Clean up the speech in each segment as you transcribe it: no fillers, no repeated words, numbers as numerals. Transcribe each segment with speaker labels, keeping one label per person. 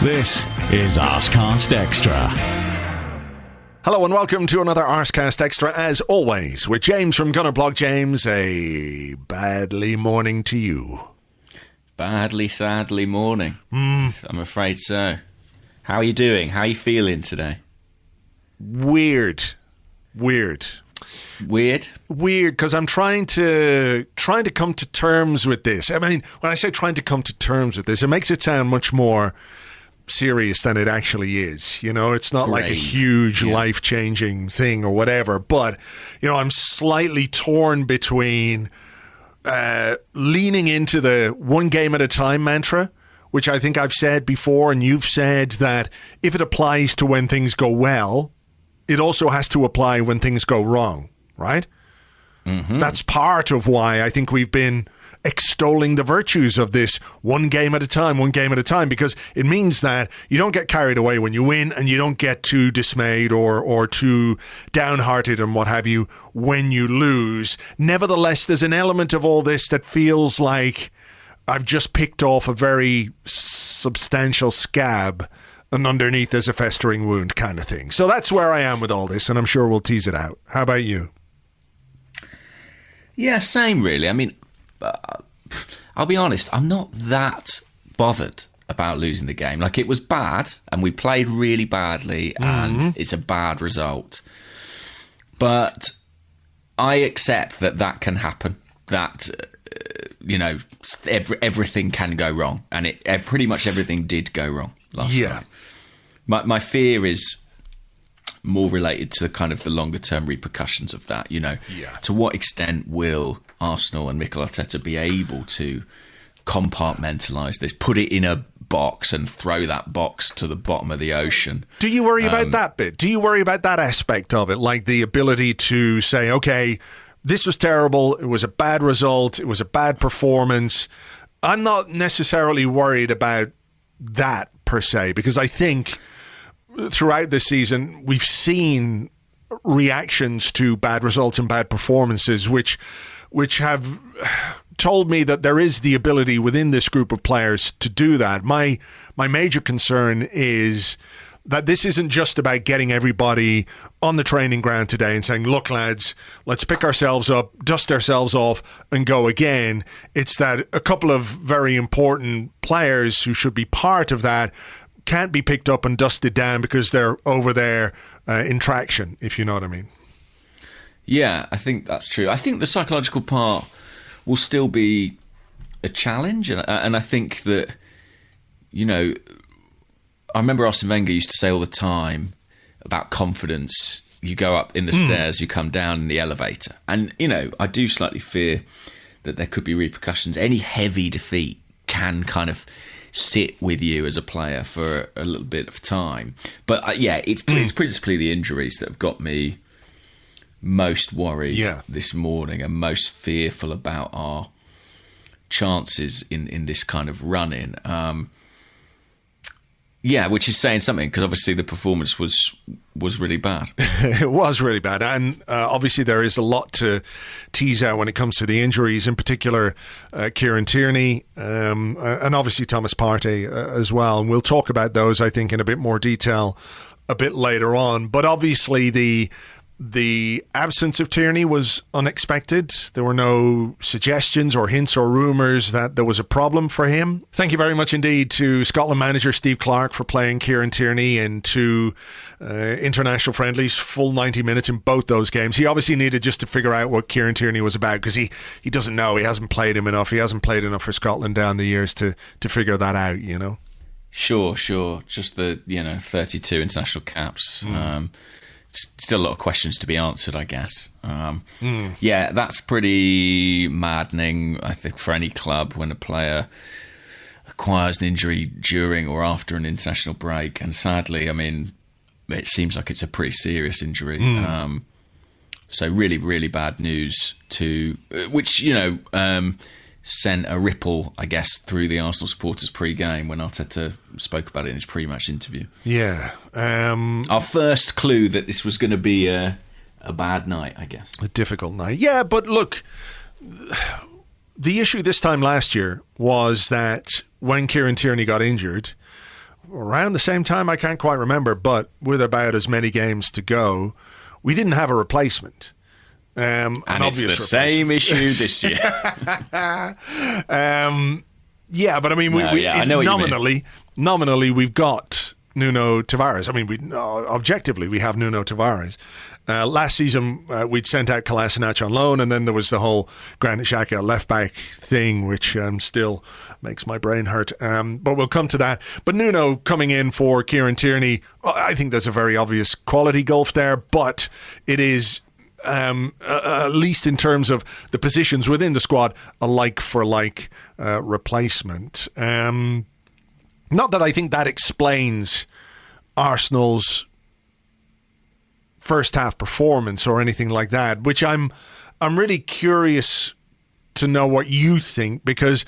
Speaker 1: This is Arsecast Extra.
Speaker 2: Hello and welcome to another Arsecast Extra, as always, with James from Gunnerblog. James, a badly morning to you.
Speaker 3: Badly, sadly morning. I'm afraid so. How are you doing? How are you feeling today?
Speaker 2: Weird, because I'm trying to come to terms with this. I mean, when I say trying to come to terms with this, it makes it sound much more serious than it actually is. You know, it's not like a huge life-changing thing or whatever, but, you know, I'm slightly torn between leaning into the one game at a time mantra, which I think I've said before, and you've said that if it applies to when things go well, it also has to apply when things go wrong, right? Mm-hmm. That's part of why I think we've been extolling the virtues of this one game at a time, because it means that you don't get carried away when you win, and you don't get too dismayed or too downhearted and what have you when you lose. Nevertheless, there's an element of all this that feels like I've just picked off a very substantial scab, and underneath there's a festering wound kind of thing. So that's where I am with all this, and I'm sure we'll tease it out. How about you?
Speaker 3: Yeah, same really. I mean, I'll be honest, I'm not that bothered about losing the game. Like, it was bad, and we played really badly, and it's a bad result. But I accept that can happen, that, you know, everything can go wrong, and pretty much everything did go wrong last night. My fear is more related to kind of the longer term repercussions of that. You know, to what extent will Arsenal and Mikel Arteta be able to compartmentalise this, put it in a box and throw that box to the bottom of the ocean?
Speaker 2: Do you worry about that bit? Do you worry about that aspect of it? Like the ability to say, okay, this was terrible, it was a bad result, it was a bad performance. I'm not necessarily worried about that per se, because I think throughout this season we've seen reactions to bad results and bad performances which have told me that there is the ability within this group of players to do that. My major concern is that this isn't just about getting everybody on the training ground today and saying, look, lads, let's pick ourselves up, dust ourselves off, and go again. It's that a couple of very important players who should be part of that can't be picked up and dusted down because they're over there in traction, if you know what I mean.
Speaker 3: Yeah, I think that's true. I think the psychological part will still be a challenge, and I think that, you know, I remember Arsene Wenger used to say all the time about confidence. You go up in the stairs, you come down in the elevator. And, you know, I do slightly fear that there could be repercussions. Any heavy defeat can kind of sit with you as a player for a little bit of time. But, it's principally the injuries that have got me most worried this morning and most fearful about our chances in this kind of run-in. Which is saying something, because obviously the performance was really bad.
Speaker 2: It was really bad, and obviously there is a lot to tease out when it comes to the injuries, in particular Kieran Tierney, and obviously Thomas Partey as well, and we'll talk about those, I think, in a bit more detail a bit later on. But obviously the absence of Tierney was unexpected. There were no suggestions or hints or rumours that there was a problem for him. Thank you very much indeed to Scotland manager Steve Clarke for playing Kieran Tierney in two international friendlies, full 90 minutes in both those games. He obviously needed just to figure out what Kieran Tierney was about, because he doesn't know. He hasn't played him enough. He hasn't played enough for Scotland down the years to figure that out, you know.
Speaker 3: Sure. Just the 32 international caps. Still a lot of questions to be answered, I guess. Yeah, that's pretty maddening, I think, for any club when a player acquires an injury during or after an international break. And sadly, I mean, it seems like it's a pretty serious injury. So really, really bad news which, sent a ripple, I guess, through the Arsenal supporters pre-game when Arteta spoke about it in his pre-match interview.
Speaker 2: Yeah.
Speaker 3: Our first clue that this was going to be a bad night, I guess.
Speaker 2: A difficult night. Yeah, but look, the issue this time last year was that when Kieran Tierney got injured, around the same time, I can't quite remember, but with about as many games to go, we didn't have a replacement.
Speaker 3: And it's the same issue this year.
Speaker 2: Yeah, but I mean,
Speaker 3: I know
Speaker 2: nominally, we've got Nuno Tavares. I mean, objectively, we have Nuno Tavares. Last season, we'd sent out Kolasinac on loan, and then there was the whole Granit Xhaka left-back thing, which still makes my brain hurt. But we'll come to that. But Nuno coming in for Kieran Tierney, I think there's a very obvious quality gulf there, but it is, at least in terms of the positions within the squad, a like-for-like replacement. Not that I think that explains Arsenal's first half performance or anything like that, which I'm really curious to know what you think, because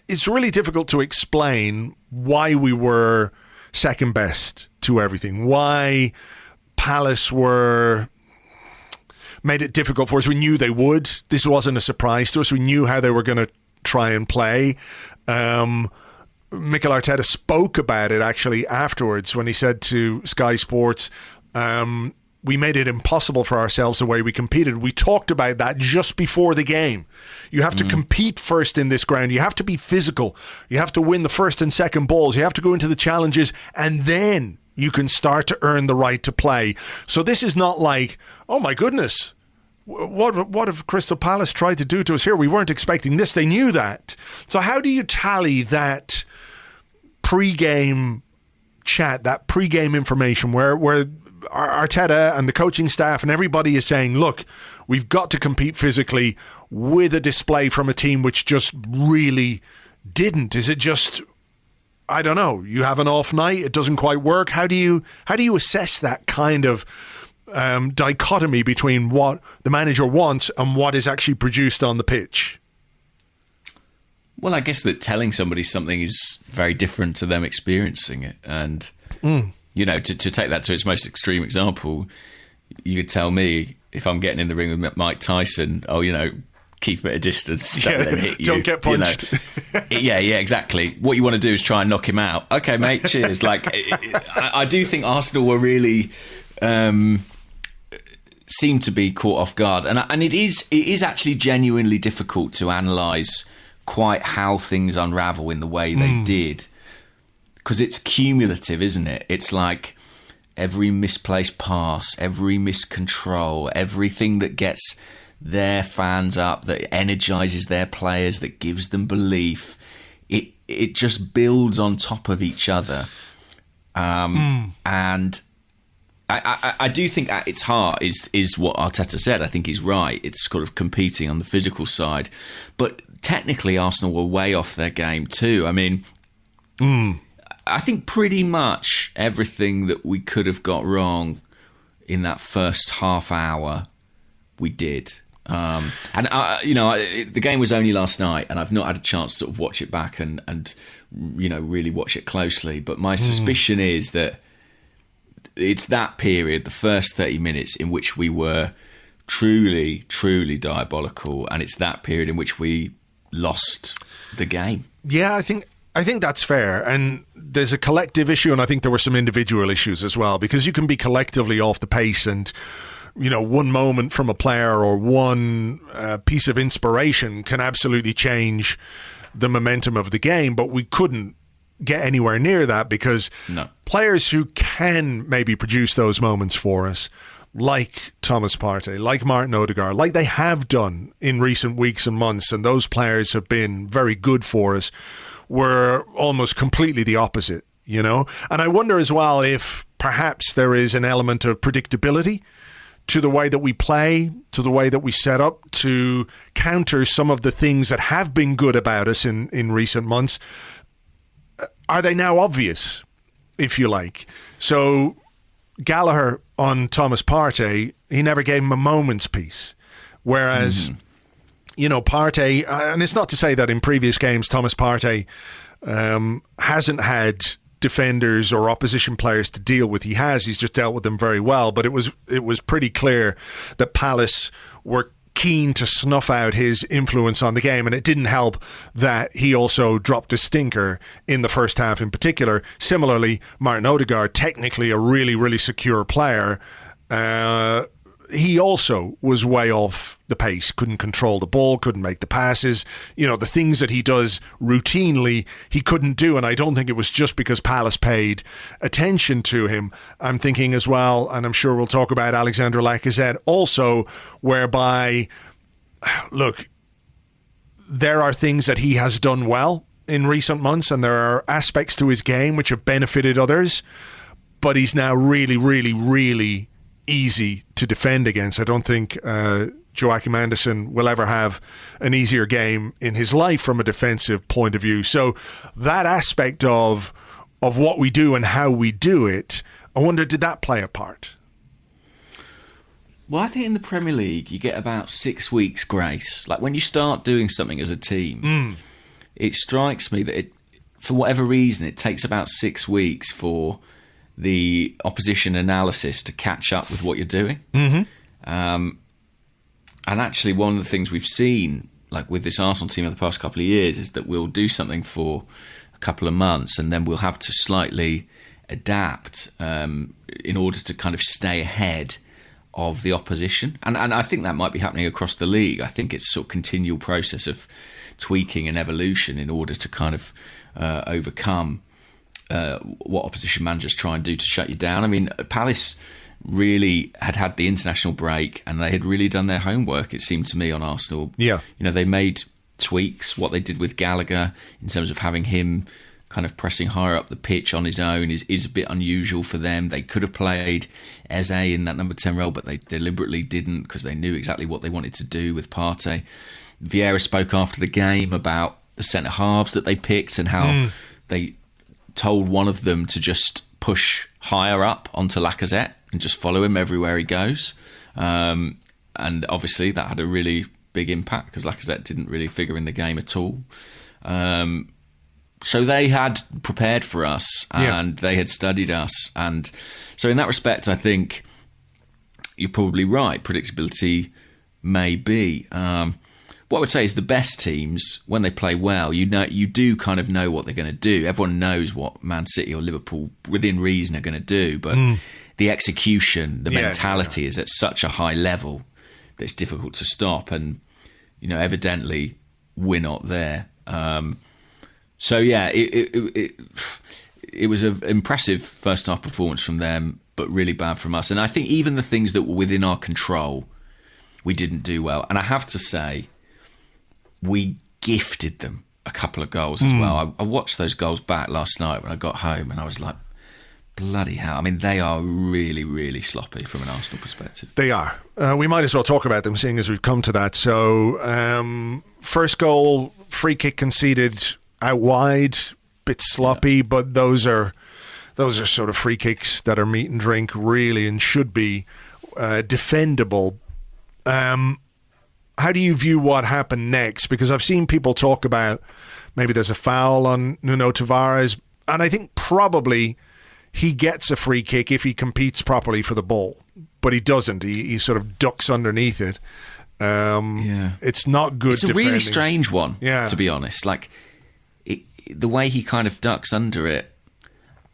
Speaker 2: it's really difficult to explain why we were second best to everything, why Palace made it difficult for us. We knew they would. This wasn't a surprise to us. We knew how they were going to try and play. Mikel Arteta spoke about it actually afterwards when he said to Sky Sports, we made it impossible for ourselves the way we competed. We talked about that just before the game. You have to compete first in this ground. You have to be physical. You have to win the first and second balls. You have to go into the challenges, and then you can start to earn the right to play. So this is not like, oh my goodness, what have Crystal Palace tried to do to us here? We weren't expecting this. They knew that. So how do you tally that pre-game chat, that pre-game information where Arteta and the coaching staff and everybody is saying, look, we've got to compete physically, with a display from a team which just really didn't? Is it just, I don't know, you have an off night, it doesn't quite work? How do you assess that kind of dichotomy between what the manager wants and what is actually produced on the pitch?
Speaker 3: Well, I guess that telling somebody something is very different to them experiencing it. And, you know, to take that to its most extreme example, you could tell me if I'm getting in the ring with Mike Tyson, oh, you know, keep at a distance, don't let him hit you.
Speaker 2: Don't get punched.
Speaker 3: You know. Yeah, exactly. What you want to do is try and knock him out. Okay, mate, cheers. Like, I do think Arsenal were really seemed to be caught off guard. And it is actually genuinely difficult to analyse quite how things unravel in the way they did, because it's cumulative, isn't it? It's like every misplaced pass, every miscontrol, everything that gets their fans up, that energises their players, that gives them belief, it just builds on top of each other. And I do think at its heart is what Arteta said. I think he's right. It's sort of competing on the physical side. But technically, Arsenal were way off their game too. I mean, I think pretty much everything that we could have got wrong in that first half hour, we did. You know, the game was only last night, and I've not had a chance to sort of watch it back and you know, really watch it closely. But my suspicion is that it's that period, the first 30 minutes, in which we were truly, truly diabolical, and it's that period in which we lost the game. Yeah,
Speaker 2: I think that's fair, and there's a collective issue, and I think there were some individual issues as well, because you can be collectively off the pace, and you know, one moment from a player or one piece of inspiration can absolutely change the momentum of the game, but we couldn't get anywhere near that because players who can maybe produce those moments for us, like Thomas Partey, like Martin Odegaard, like they have done in recent weeks and months, and those players have been very good for us, were almost completely the opposite, you know? And I wonder as well if perhaps there is an element of predictability to the way that we play, to the way that we set up to counter some of the things that have been good about us in recent months. Are they now obvious, if you like? So Gallagher on Thomas Partey, he never gave him a moment's peace. Whereas, you know, Partey, and it's not to say that in previous games Thomas Partey hasn't had defenders or opposition players to deal with. He's just dealt with them very well. But it was pretty clear that Palace were keen to snuff out his influence on the game, and it didn't help that he also dropped a stinker in the first half in particular. Similarly, Martin Odegaard, technically a really, really secure player, he also was way off the pace, couldn't control the ball, couldn't make the passes. You know, the things that he does routinely, he couldn't do, and I don't think it was just because Palace paid attention to him. I'm thinking as well, and I'm sure we'll talk about Alexander Lacazette also, whereby, look, there are things that he has done well in recent months, and there are aspects to his game which have benefited others, but he's now really, really, really easy to defend against. I don't think Joachim Anderson will ever have an easier game in his life from a defensive point of view. So that aspect of what we do and how we do it, I wonder, did that play a part?
Speaker 3: Well, I think in the Premier League you get about 6 weeks grace. Like when you start doing something as a team, it strikes me that for whatever reason it takes about 6 weeks for the opposition analysis to catch up with what you're doing. And actually one of the things we've seen, like with this Arsenal team over the past couple of years, is that we'll do something for a couple of months and then we'll have to slightly adapt in order to kind of stay ahead of the opposition. And I think that might be happening across the league. I think it's a sort of continual process of tweaking and evolution in order to kind of overcome what opposition managers try and do to shut you down. I mean, Palace really had the international break and they had really done their homework, it seemed to me, on Arsenal.
Speaker 2: Yeah.
Speaker 3: You know, they made tweaks. What they did with Gallagher in terms of having him kind of pressing higher up the pitch on his own is a bit unusual for them. They could have played Eze in that number 10 role, but they deliberately didn't because they knew exactly what they wanted to do with Partey. Vieira spoke after the game about the centre-halves that they picked and how they told one of them to just push higher up onto Lacazette and just follow him everywhere he goes. And obviously that had a really big impact because Lacazette didn't really figure in the game at all. So they had prepared for us and they had studied us. And so in that respect, I think you're probably right. Predictability may be. What I would say is the best teams, when they play well, you do kind of know what they're going to do. Everyone knows what Man City or Liverpool, within reason, are going to do. But the execution, the mentality is at such a high level that it's difficult to stop. And, you know, evidently we're not there. So, yeah, it was an impressive first half performance from them, but really bad from us. And I think even the things that were within our control, we didn't do well. And I have to say, we gifted them a couple of goals as well. I watched those goals back last night when I got home and I was like, bloody hell. I mean, they are really, really sloppy from an Arsenal perspective.
Speaker 2: They are. We might as well talk about them, seeing as we've come to that. So, first goal, free kick conceded out wide, bit sloppy, but those are sort of free kicks that are meat and drink, really, and should be defendable. How do you view what happened next? Because I've seen people talk about maybe there's a foul on Nuno Tavares, and I think probably he gets a free kick if he competes properly for the ball, but he doesn't. He sort of ducks underneath it. It's not good.
Speaker 3: It's a
Speaker 2: defending.
Speaker 3: really strange one, to be honest. Like the way he kind of ducks under it.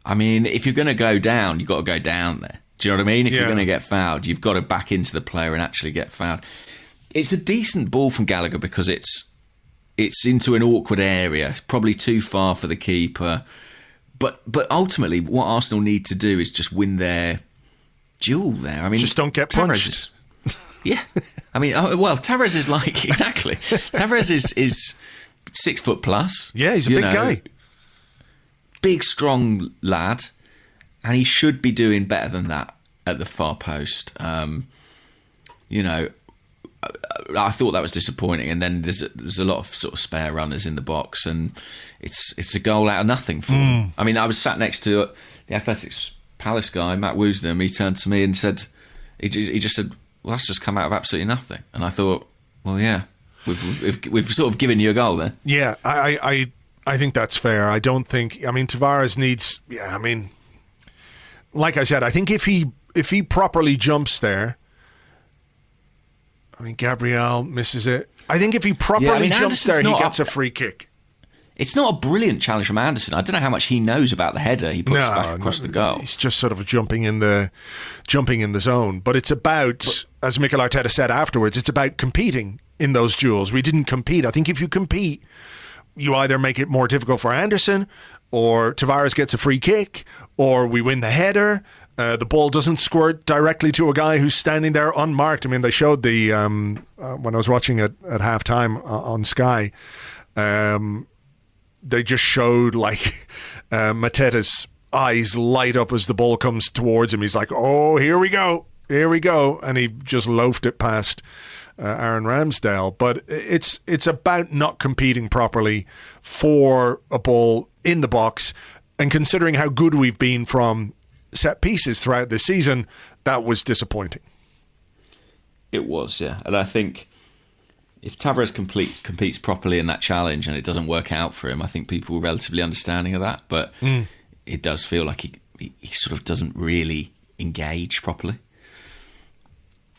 Speaker 3: I mean, if you're going to go down, you've got to go down there. Do you know what I mean? If you're going to get fouled, you've got to back into the player and actually get fouled. It's a decent ball from Gallagher because it's into an awkward area, probably too far for the keeper. But ultimately, what Arsenal need to do is just win their duel there. I mean,
Speaker 2: just don't get punched.
Speaker 3: Yeah, I mean, Tavares is like exactly. Tavares is 6 foot plus.
Speaker 2: Yeah, he's a big guy,
Speaker 3: big strong lad, and he should be doing better than that at the far post. I thought that was disappointing, and then there's a lot of sort of spare runners in the box, and it's a goal out of nothing for them. I mean, I was sat next to the Athletics Palace guy, Matt Woosnam. He turned to me and said, he just said, "Well, that's just come out of absolutely nothing." And I thought, well, yeah, we've sort of given you a goal there.
Speaker 2: Yeah, I think that's fair. I don't think. I mean, Tavares needs. Yeah, I mean, like I said, I think if he properly jumps there. I mean, Gabriel misses it. I think if he properly jumps there, he gets a free kick.
Speaker 3: It's not a brilliant challenge from Anderson. I don't know how much he knows about the header he puts back across the goal.
Speaker 2: He's just sort of jumping in the zone. But it's about, as Mikel Arteta said afterwards, it's about competing in those duels. We didn't compete. I think if you compete, you either make it more difficult for Anderson, or Tavares gets a free kick, or we win the header. The ball doesn't squirt directly to a guy who's standing there unmarked. I mean, they showed the when I was watching it at halftime on Sky, they just showed like Mateta's eyes light up as the ball comes towards him. He's like, "Oh, here we go," and he just loafed it past Aaron Ramsdale. But it's about not competing properly for a ball in the box, and considering how good we've been from set pieces throughout this season, that was disappointing.
Speaker 3: It was, yeah. And I think if Tavares competes properly in that challenge and it doesn't work out for him, I think people were relatively understanding of that. But it does feel like he sort of doesn't really engage properly.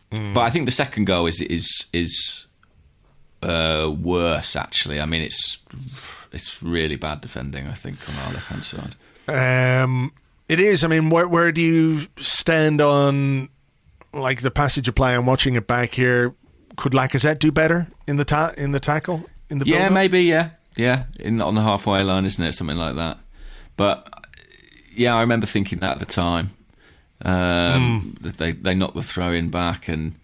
Speaker 3: But I think the second goal is worse, actually. I mean, it's really bad defending, I think, on our left-hand side.
Speaker 2: It is. I mean, where do you stand on like the passage of play? I'm watching it back here. Could Lacazette do better in the tackle? In the build-up?
Speaker 3: Yeah, maybe. Yeah. On the halfway line, isn't it? Something like that. But yeah, I remember thinking that at the time. That they knocked the throw in back, and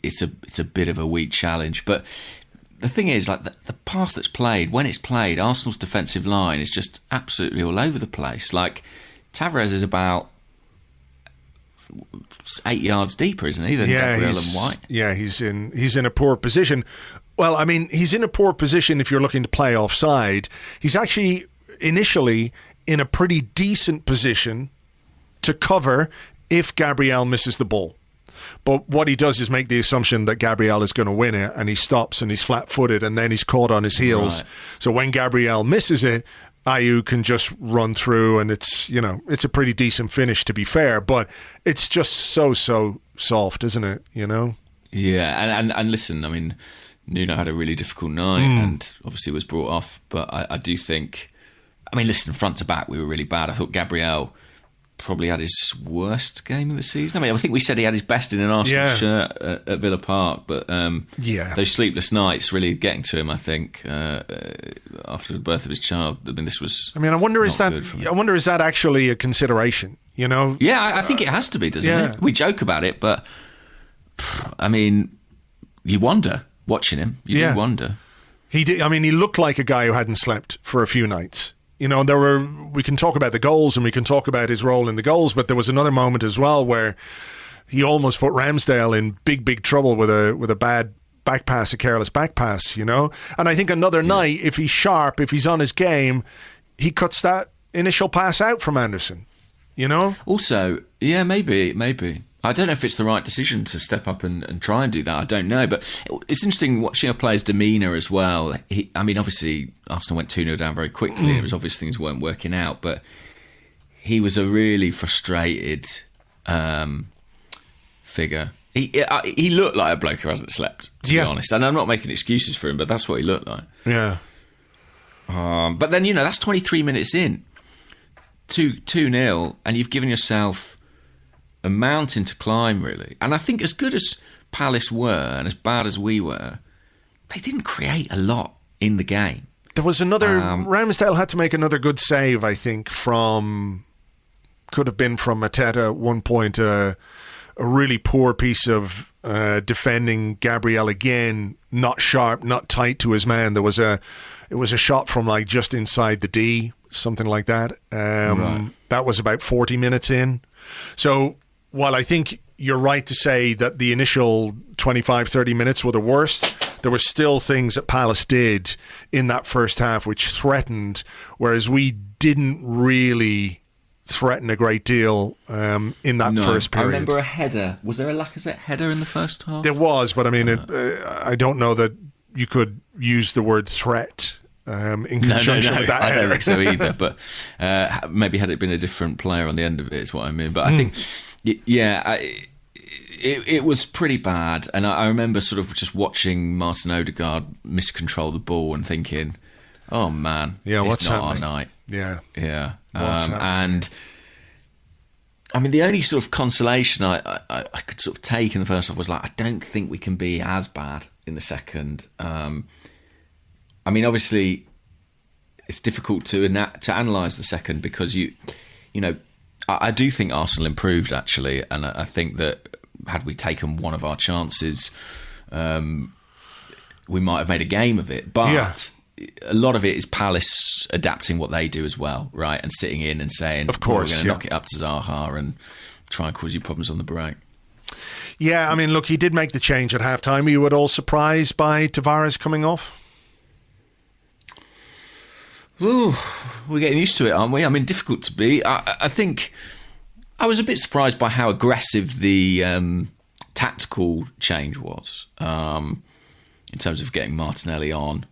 Speaker 3: it's a bit of a weak challenge. But the thing is, like the pass that's played, when it's played, Arsenal's defensive line is just absolutely all over the place. Like Tavares is about 8 yards deeper, isn't he, than Gabriel and White?
Speaker 2: Yeah, he's in a poor position. Well, I mean, he's in a poor position if you're looking to play offside. He's actually initially in a pretty decent position to cover if Gabriel misses the ball. But what he does is make the assumption that Gabriel is going to win it, and he stops and he's flat-footed, and then he's caught on his heels. Right. So when Gabriel misses it, Ayew can just run through, and it's a pretty decent finish, to be fair. But it's just so soft, isn't it?
Speaker 3: Yeah, and listen, I mean, Nuno had a really difficult night and obviously was brought off. But I do think, I mean, listen, front to back, we were really bad. I thought Gabriel probably had his worst game of the season. I mean, I think we said he had his best in an Arsenal shirt at Villa Park, but those sleepless nights really getting to him, I think, after the birth of his child. I mean, this was. I mean, I wonder is that actually a consideration? Yeah, I think it has to be, doesn't it? We joke about it, but I mean, you wonder watching him. You do wonder.
Speaker 2: He did. I mean, he looked like a guy who hadn't slept for a few nights. We can talk about the goals and we can talk about his role in the goals, but there was another moment as well where he almost put Ramsdale in big trouble with a bad back pass, a careless back pass, And I think another night, if he's sharp, if he's on his game, he cuts that initial pass out from Anderson,
Speaker 3: Also, yeah, maybe. I don't know if it's the right decision to step up and try and do that. I don't know. But it's interesting watching a player's demeanour as well. I mean, obviously, Arsenal went 2-0 down very quickly. It was obvious things weren't working out. But he was a really frustrated figure. He looked like a bloke who hasn't slept, to be honest. And I'm not making excuses for him, but that's what he looked like.
Speaker 2: Yeah.
Speaker 3: But then, that's 23 minutes in. 2-0, and you've given yourself a mountain to climb, really. And I think as good as Palace were and as bad as we were, they didn't create a lot in the game.
Speaker 2: There was another... Ramsdale had to make another good save, I think, could have been from Mateta at one point. A really poor piece of defending. Gabriel again, not sharp, not tight to his man. It was a shot from like just inside the D, something like that. Right. That was about 40 minutes in. So while I think you're right to say that the initial 25, 30 minutes were the worst, there were still things that Palace did in that first half which threatened, whereas we didn't really threaten a great deal in that first period.
Speaker 3: I remember a header. Was there a Lacazette header in the first half?
Speaker 2: There was, but I mean, I don't know that you could use the word threat in conjunction with that header.
Speaker 3: I don't think so either, but maybe had it been a different player on the end of it is what I mean. But I think, it was pretty bad, and I remember sort of just watching Martin Odegaard miscontrol the ball and thinking, "Oh man,
Speaker 2: what's
Speaker 3: not
Speaker 2: happening?
Speaker 3: our night."
Speaker 2: Yeah.
Speaker 3: And I mean, the only sort of consolation I could sort of take in the first half was like, I don't think we can be as bad in the second. I mean, obviously, it's difficult to analyse the second because you know, I do think Arsenal improved actually, and I think that had we taken one of our chances, we might have made a game of it. But a lot of it is Palace adapting what they do as well, right? And sitting in and saying,
Speaker 2: of course,
Speaker 3: we're going to knock it up to Zaha and try and cause you problems on the break.
Speaker 2: Yeah, I mean, look, he did make the change at half-time. Were you at all surprised by Tavares coming off?
Speaker 3: Ooh, we're getting used to it, aren't we? I mean, difficult to be. I think I was a bit surprised by how aggressive the tactical change was in terms of getting Martinelli on.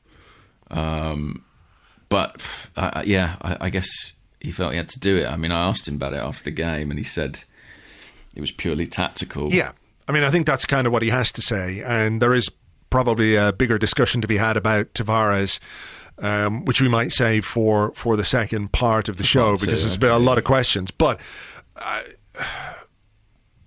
Speaker 3: But I guess he felt he had to do it. I mean, I asked him about it after the game, and he said it was purely tactical.
Speaker 2: Yeah, I mean, I think that's kind of what he has to say, and there is probably a bigger discussion to be had about Tavares, which we might save for the second part of the show, because there's been a lot of questions. But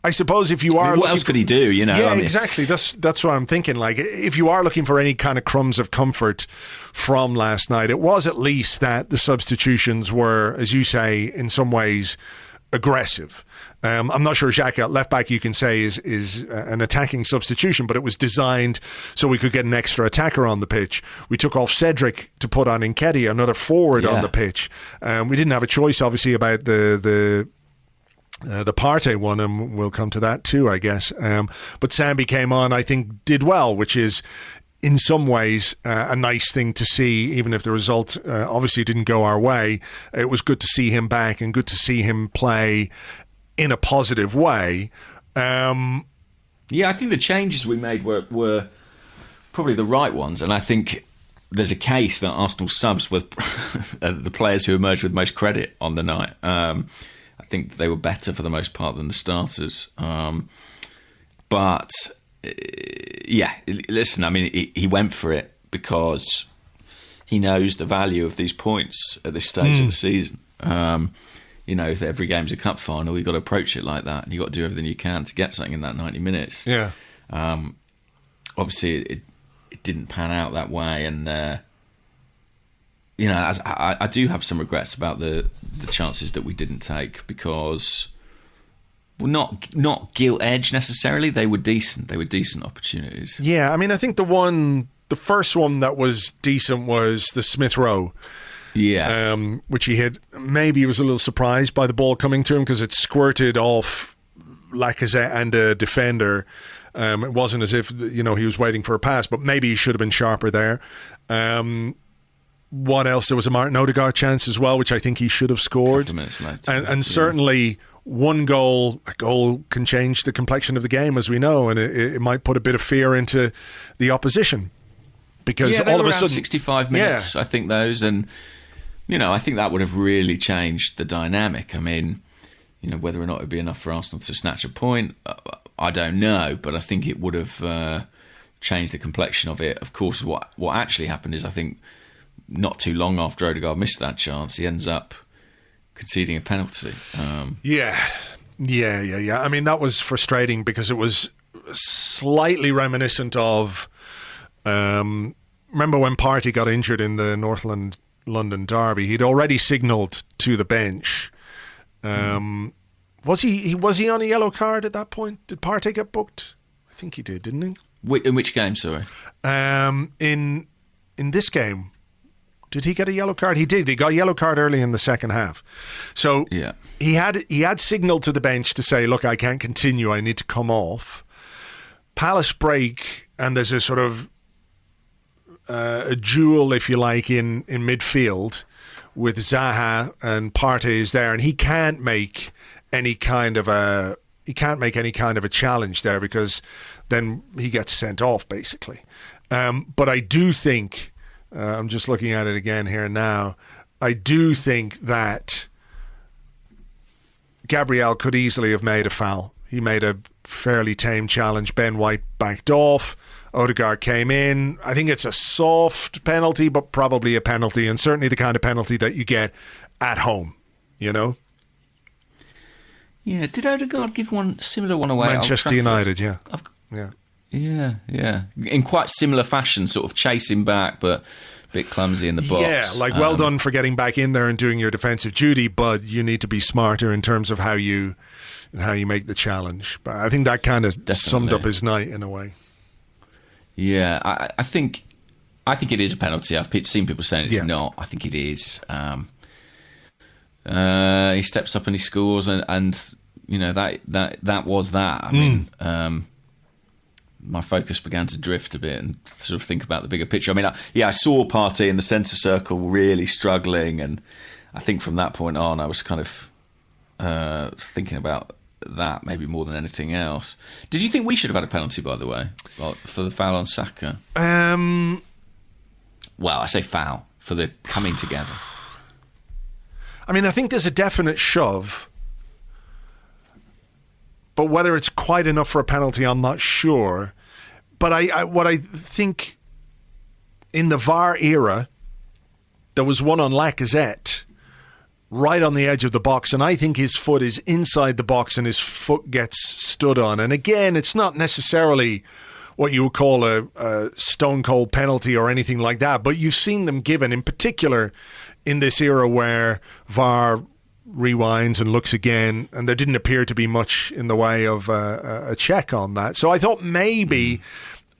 Speaker 2: I suppose if you are,
Speaker 3: what else could he do? You know,
Speaker 2: yeah, exactly. That's what I'm thinking. Like, if you are looking for any kind of crumbs of comfort from last night, it was at least that the substitutions were, as you say, in some ways aggressive. I'm not sure Xhaka at left back, you can say, is an attacking substitution, but it was designed so we could get an extra attacker on the pitch. We took off Cedric to put on Nketiah, another forward on the pitch. We didn't have a choice, obviously, about the Partey one, and we'll come to that too, I guess. But Sambi came on, I think, did well, which is in some ways a nice thing to see, even if the result obviously didn't go our way. It was good to see him back and good to see him play in a positive way. I
Speaker 3: think the changes we made were probably the right ones, and I think there's a case that Arsenal subs were the players who emerged with most credit on the night. I think they were better for the most part than the starters. But listen, I mean, he went for it because he knows the value of these points at this stage of the season. If every game's a cup final, you've got to approach it like that, and you've got to do everything you can to get something in that 90 minutes.
Speaker 2: Yeah.
Speaker 3: Obviously, it didn't pan out that way, and as I do have some regrets about the chances that we didn't take, because, well, not gilt edge necessarily. They were decent. They were decent opportunities.
Speaker 2: Yeah, I mean, I think the first one that was decent was the Smith Rowe.
Speaker 3: Yeah.
Speaker 2: Which he hit. Maybe he was a little surprised by the ball coming to him because it squirted off Lacazette and a defender. It wasn't as if, he was waiting for a pass, but maybe he should have been sharper there. What else? There was a Martin Odegaard chance as well, which I think he should have scored.
Speaker 3: A couple of minutes later.
Speaker 2: And certainly a goal can change the complexion of the game, as we know, and it might put a bit of fear into the opposition. Because all of a sudden,
Speaker 3: 65 minutes, I think those, and I think that would have really changed the dynamic. I mean, whether or not it would be enough for Arsenal to snatch a point, I don't know, but I think it would have changed the complexion of it. Of course, what actually happened is, I think, not too long after Odegaard missed that chance, he ends up conceding a penalty.
Speaker 2: Yeah. I mean, that was frustrating because it was slightly reminiscent of. Remember when Partey got injured in the North London derby? He'd already signalled to the bench. Was he on a yellow card at that point? Did Partey get booked? I think he did, didn't he?
Speaker 3: In which game, sorry?
Speaker 2: In this game. Did he get a yellow card? He did. He got a yellow card early in the second half. So he had signalled to the bench to say, look, I can't continue. I need to come off. Palace break, and there's a sort of a duel, if you like, in midfield with Zaha, and Partey is there, and he can't make any kind of a challenge there, because then he gets sent off, basically. But I do think, I'm just looking at it again here now, I do think that Gabriel could easily have made a foul He made a fairly tame challenge. Ben White backed off. Odegaard came in. I think it's a soft penalty, but probably a penalty, and certainly the kind of penalty that you get at home, you know?
Speaker 3: Yeah, did Odegaard give one similar one away?
Speaker 2: Manchester United, yeah.
Speaker 3: Yeah. In quite similar fashion, sort of chasing back, but a bit clumsy in the box.
Speaker 2: Yeah, like well done for getting back in there and doing your defensive duty, but you need to be smarter in terms of how you make the challenge. But I think that kind of summed up his night in a way. Yeah,
Speaker 3: I think it is a penalty. I've seen people saying it's not. I think it is. He steps up and he scores, and you know that was that. I mean, my focus began to drift a bit and sort of think about the bigger picture. I mean, I saw Partey in the centre circle really struggling, and I think from that point on, I was kind of thinking about that maybe more than anything else. Did you think we should have had a penalty, by the way, for the foul on Saka? Well, I say foul for the coming together.
Speaker 2: I mean, I think there's a definite shove, but whether it's quite enough for a penalty, I'm not sure. But what I think in the VAR era, there was one on Lacazette right on the edge of the box, and I think his foot is inside the box and his foot gets stood on. And again, it's not necessarily what you would call a stone cold penalty or anything like that, but you've seen them given, in particular in this era where VAR rewinds and looks again, and there didn't appear to be much in the way of a check on that. So I thought maybe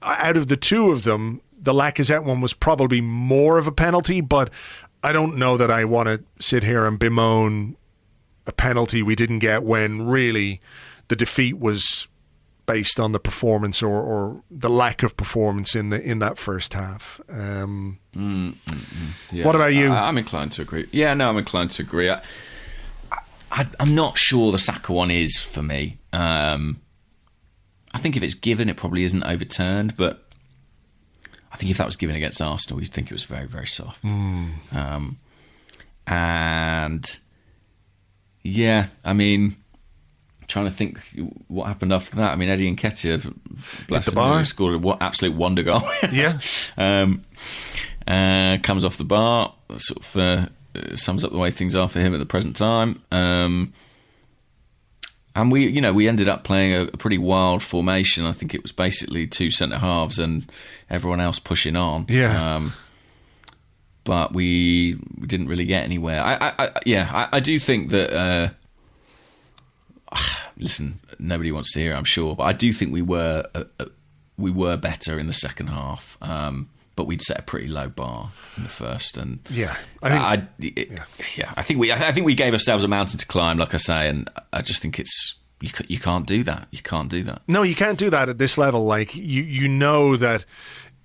Speaker 2: out of the two of them, the Lacazette one was probably more of a penalty, but I don't know that I want to sit here and bemoan a penalty we didn't get when really the defeat was based on the performance or the lack of performance in that first half. Yeah. What about you?
Speaker 3: I'm inclined to agree. Yeah, no, I'm inclined to agree. I'm not sure the Saka one is for me. I think if it's given, it probably isn't overturned, but I think if that was given against Arsenal, you'd think it was very, very soft. And yeah, I mean, trying to think what happened after that. I mean, Eddie Nketiah, bless him, scored an absolute wonder goal.
Speaker 2: Yeah.
Speaker 3: Comes off the bar, sort of sums up the way things are for him at the present time. And we ended up playing a pretty wild formation. I think it was basically two centre halves and everyone else pushing on.
Speaker 2: Yeah.
Speaker 3: But we didn't really get anywhere. I do think that. Listen, nobody wants to hear it, I'm sure, but I do think we were better in the second half. But we'd set a pretty low bar in the first, and I think we gave ourselves a mountain to climb, like I say, and I just think you can't do that. You can't do that.
Speaker 2: No, you can't do that at this level. Like you know that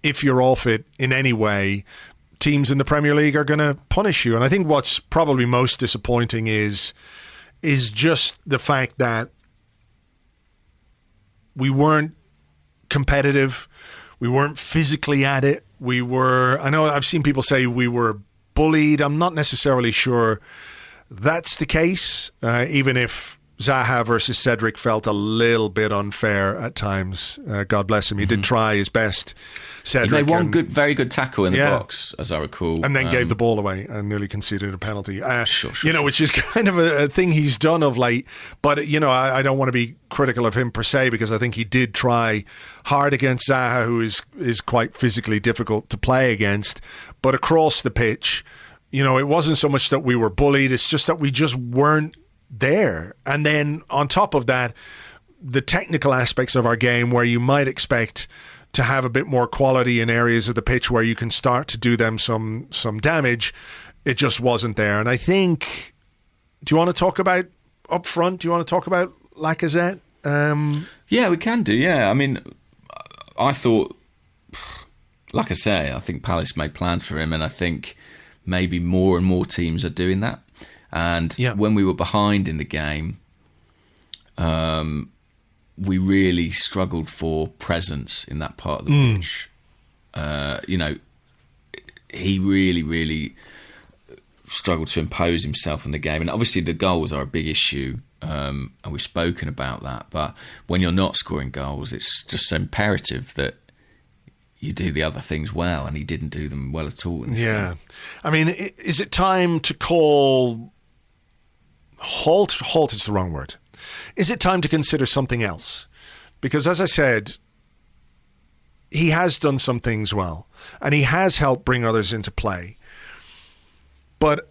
Speaker 2: if you're off it in any way, teams in the Premier League are going to punish you. And I think what's probably most disappointing is just the fact that we weren't competitive, we weren't physically at it. I know I've seen people say we were bullied. I'm not necessarily sure that's the case, even if Zaha versus Cedric felt a little bit unfair at times. God bless him. He did try his best. Cedric
Speaker 3: he made one very good tackle in the box, as I recall.
Speaker 2: And then gave the ball away and nearly conceded a penalty.
Speaker 3: Sure.
Speaker 2: Which is kind of a thing he's done of late. But, I don't want to be critical of him per se, because I think he did try hard against Zaha, who is quite physically difficult to play against. But across the pitch, it wasn't so much that we were bullied. It's just that we just weren't there. And then on top of that, the technical aspects of our game, where you might expect to have a bit more quality in areas of the pitch where you can start to do them some damage, it just wasn't there. And I think, do you want to talk about up front? Do you want to talk about Lacazette?
Speaker 3: Yeah, we can do, yeah. I mean, I thought, like I say, I think Palace made plans for him, and I think maybe more and more teams are doing that. And when we were behind in the game, we really struggled for presence in that part of the pitch. He really, really struggled to impose himself in the game. And obviously the goals are a big issue. and we've spoken about that. But when you're not scoring goals, it's just so imperative that you do the other things well, and he didn't do them well at all.
Speaker 2: Yeah. I mean, is it time to call halt? Halt is the wrong word. Is it time to consider something else? Because as I said, he has done some things well, and he has helped bring others into play. But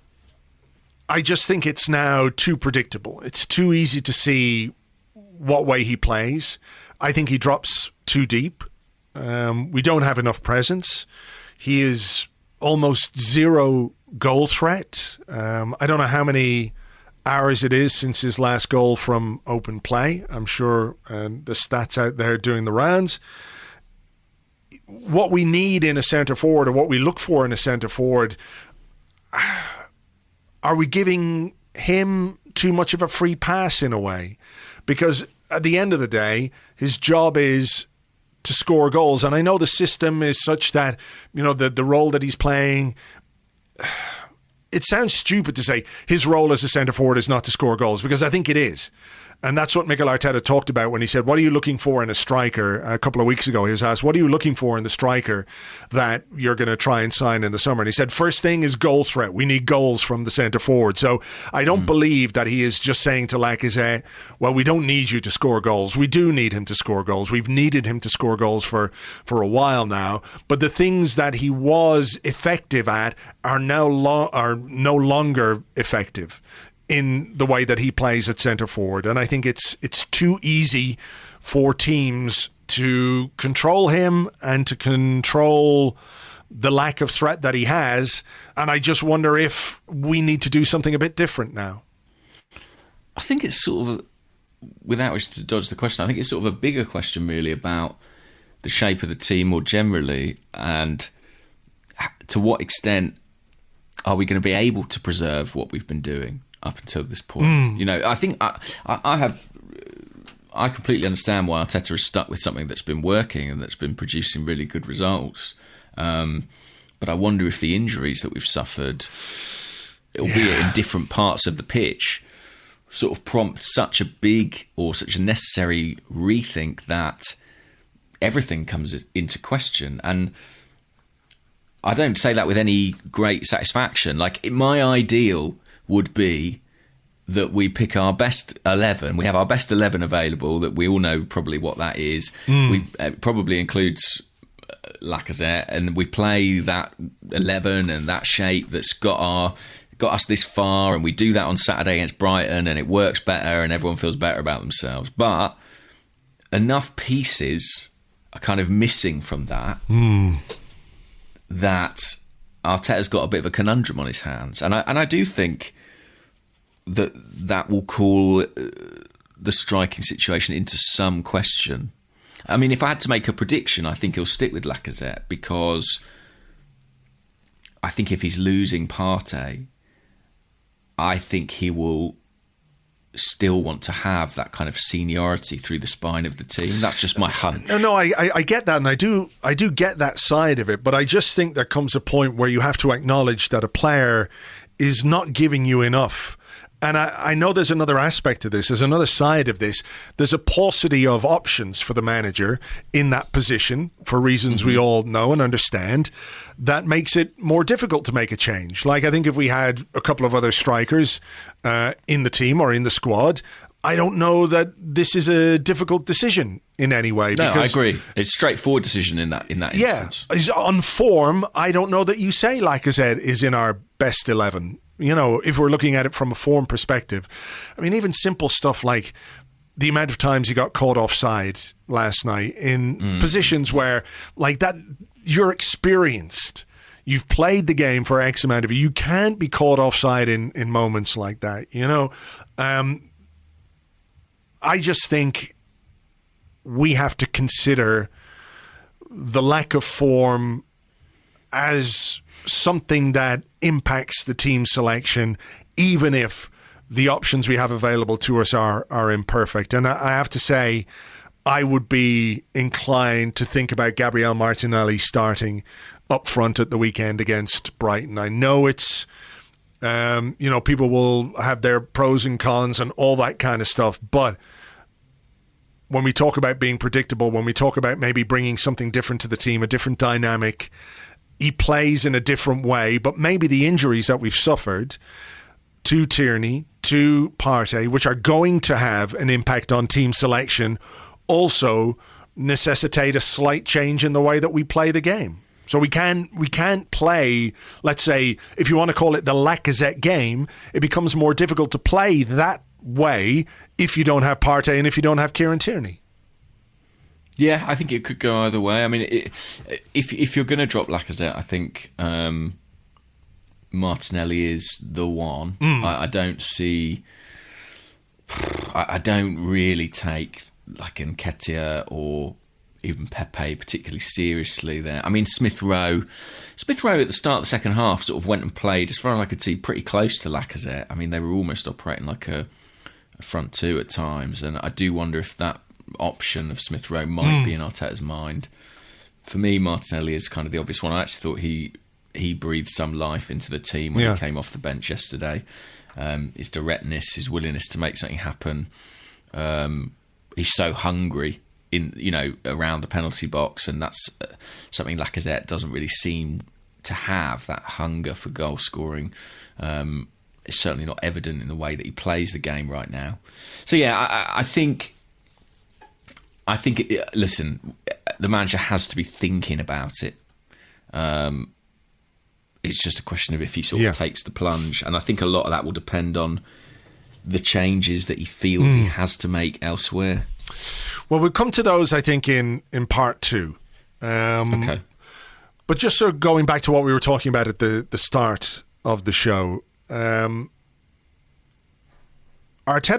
Speaker 2: I just think it's now too predictable. It's too easy to see what way he plays. I think he drops too deep. We don't have enough presence. He is almost zero goal threat. I don't know how many hours it is since his last goal from open play. I'm sure the stats out there doing the rounds. What we need in a centre forward, or what we look for in a centre forward, are we giving him too much of a free pass in a way? Because at the end of the day, his job is to score goals. And I know the system is such that, the role that he's playing, it sounds stupid to say his role as a centre forward is not to score goals, because I think it is. And that's what Mikel Arteta talked about when he said, what are you looking for in a striker? A couple of weeks ago, he was asked, what are you looking for in the striker that you're going to try and sign in the summer? And he said, first thing is goal threat. We need goals from the centre forward. So I don't believe that he is just saying to Lacazette, well, we don't need you to score goals. We do need him to score goals. We've needed him to score goals for a while now. But the things that he was effective at are no longer effective in the way that he plays at centre forward. And I think it's too easy for teams to control him and to control the lack of threat that he has. And I just wonder if we need to do something a bit different now.
Speaker 3: I think it's sort of, without wishing to dodge the question, I think it's sort of a bigger question really about the shape of the team more generally, and to what extent are we going to be able to preserve what we've been doing up until this point. I think I completely understand why Arteta is stuck with something that's been working and that's been producing really good results. But I wonder if the injuries that we've suffered, albeit in different parts of the pitch, sort of prompt such a big or such a necessary rethink that everything comes into question. And I don't say that with any great satisfaction. Like, my ideal would be that we pick our best 11. We have our best 11 available, that we all know probably what that is. It probably includes Lacazette, and we play that 11 and that shape that's got us this far, and we do that on Saturday against Brighton, and it works better and everyone feels better about themselves. But enough pieces are kind of missing from that that Arteta's got a bit of a conundrum on his hands. And I do think that will call the striking situation into some question. I mean, if I had to make a prediction, I think he'll stick with Lacazette, because I think if he's losing Partey, I think he will still want to have that kind of seniority through the spine of the team. That's just my hunch.
Speaker 2: No, I get that, and I do get that side of it, but I just think there comes a point where you have to acknowledge that a player is not giving you enough. And I know there's another aspect to this. There's another side of this. There's a paucity of options for the manager in that position, for reasons we all know and understand. That makes it more difficult to make a change. Like, I think if we had a couple of other strikers in the team or in the squad, I don't know that this is a difficult decision in any way.
Speaker 3: No, I agree. It's a straightforward decision in that instance.
Speaker 2: Yeah, on form, I don't know that you say Lacazette is in our best 11. If we're looking at it from a form perspective. I mean, even simple stuff like the amount of times he got caught offside last night in positions where, like that, you're experienced. You've played the game for X amount of years. You can't be caught offside in moments like that, I just think we have to consider the lack of form as something that impacts the team selection, even if the options we have available to us are imperfect. And I have to say, I would be inclined to think about Gabriel Martinelli starting up front at the weekend against Brighton. I know it's People will have their pros and cons and all that kind of stuff. But when we talk about being predictable, when we talk about maybe bringing something different to the team, a different dynamic, he plays in a different way. But maybe the injuries that we've suffered to Tierney, to Partey, which are going to have an impact on team selection, also necessitate a slight change in the way that we play the game. So we can't play, let's say, if you want to call it the Lacazette game, it becomes more difficult to play that way if you don't have Partey and if you don't have Kieran Tierney.
Speaker 3: Yeah, I think it could go either way. I mean, if you're going to drop Lacazette, I think Martinelli is the one. I don't see... I don't really take like Nketiah or even Pepe particularly seriously there. I mean, Smith Rowe at the start of the second half sort of went and played, as far as I could see, pretty close to Lacazette. I mean, they were almost operating like a front two at times, and I do wonder if that option of Smith Rowe might be in Arteta's mind. For me, Martinelli is kind of the obvious one. I actually thought he breathed some life into the team when he came off the bench yesterday. His directness, his willingness to make something happen. He's so hungry around the penalty box, and that's something Lacazette doesn't really seem to have. That hunger for goal scoring is certainly not evident in the way that he plays the game right now. So yeah, I think. Listen, the manager has to be thinking about it. It's just a question of if he sort of takes the plunge, and I think a lot of that will depend on the changes that he feels he has to make elsewhere.
Speaker 2: Well, we'll come to those, I think, in part two.
Speaker 3: Okay.
Speaker 2: But just sort of going back to what we were talking about at the start of the show, Arteta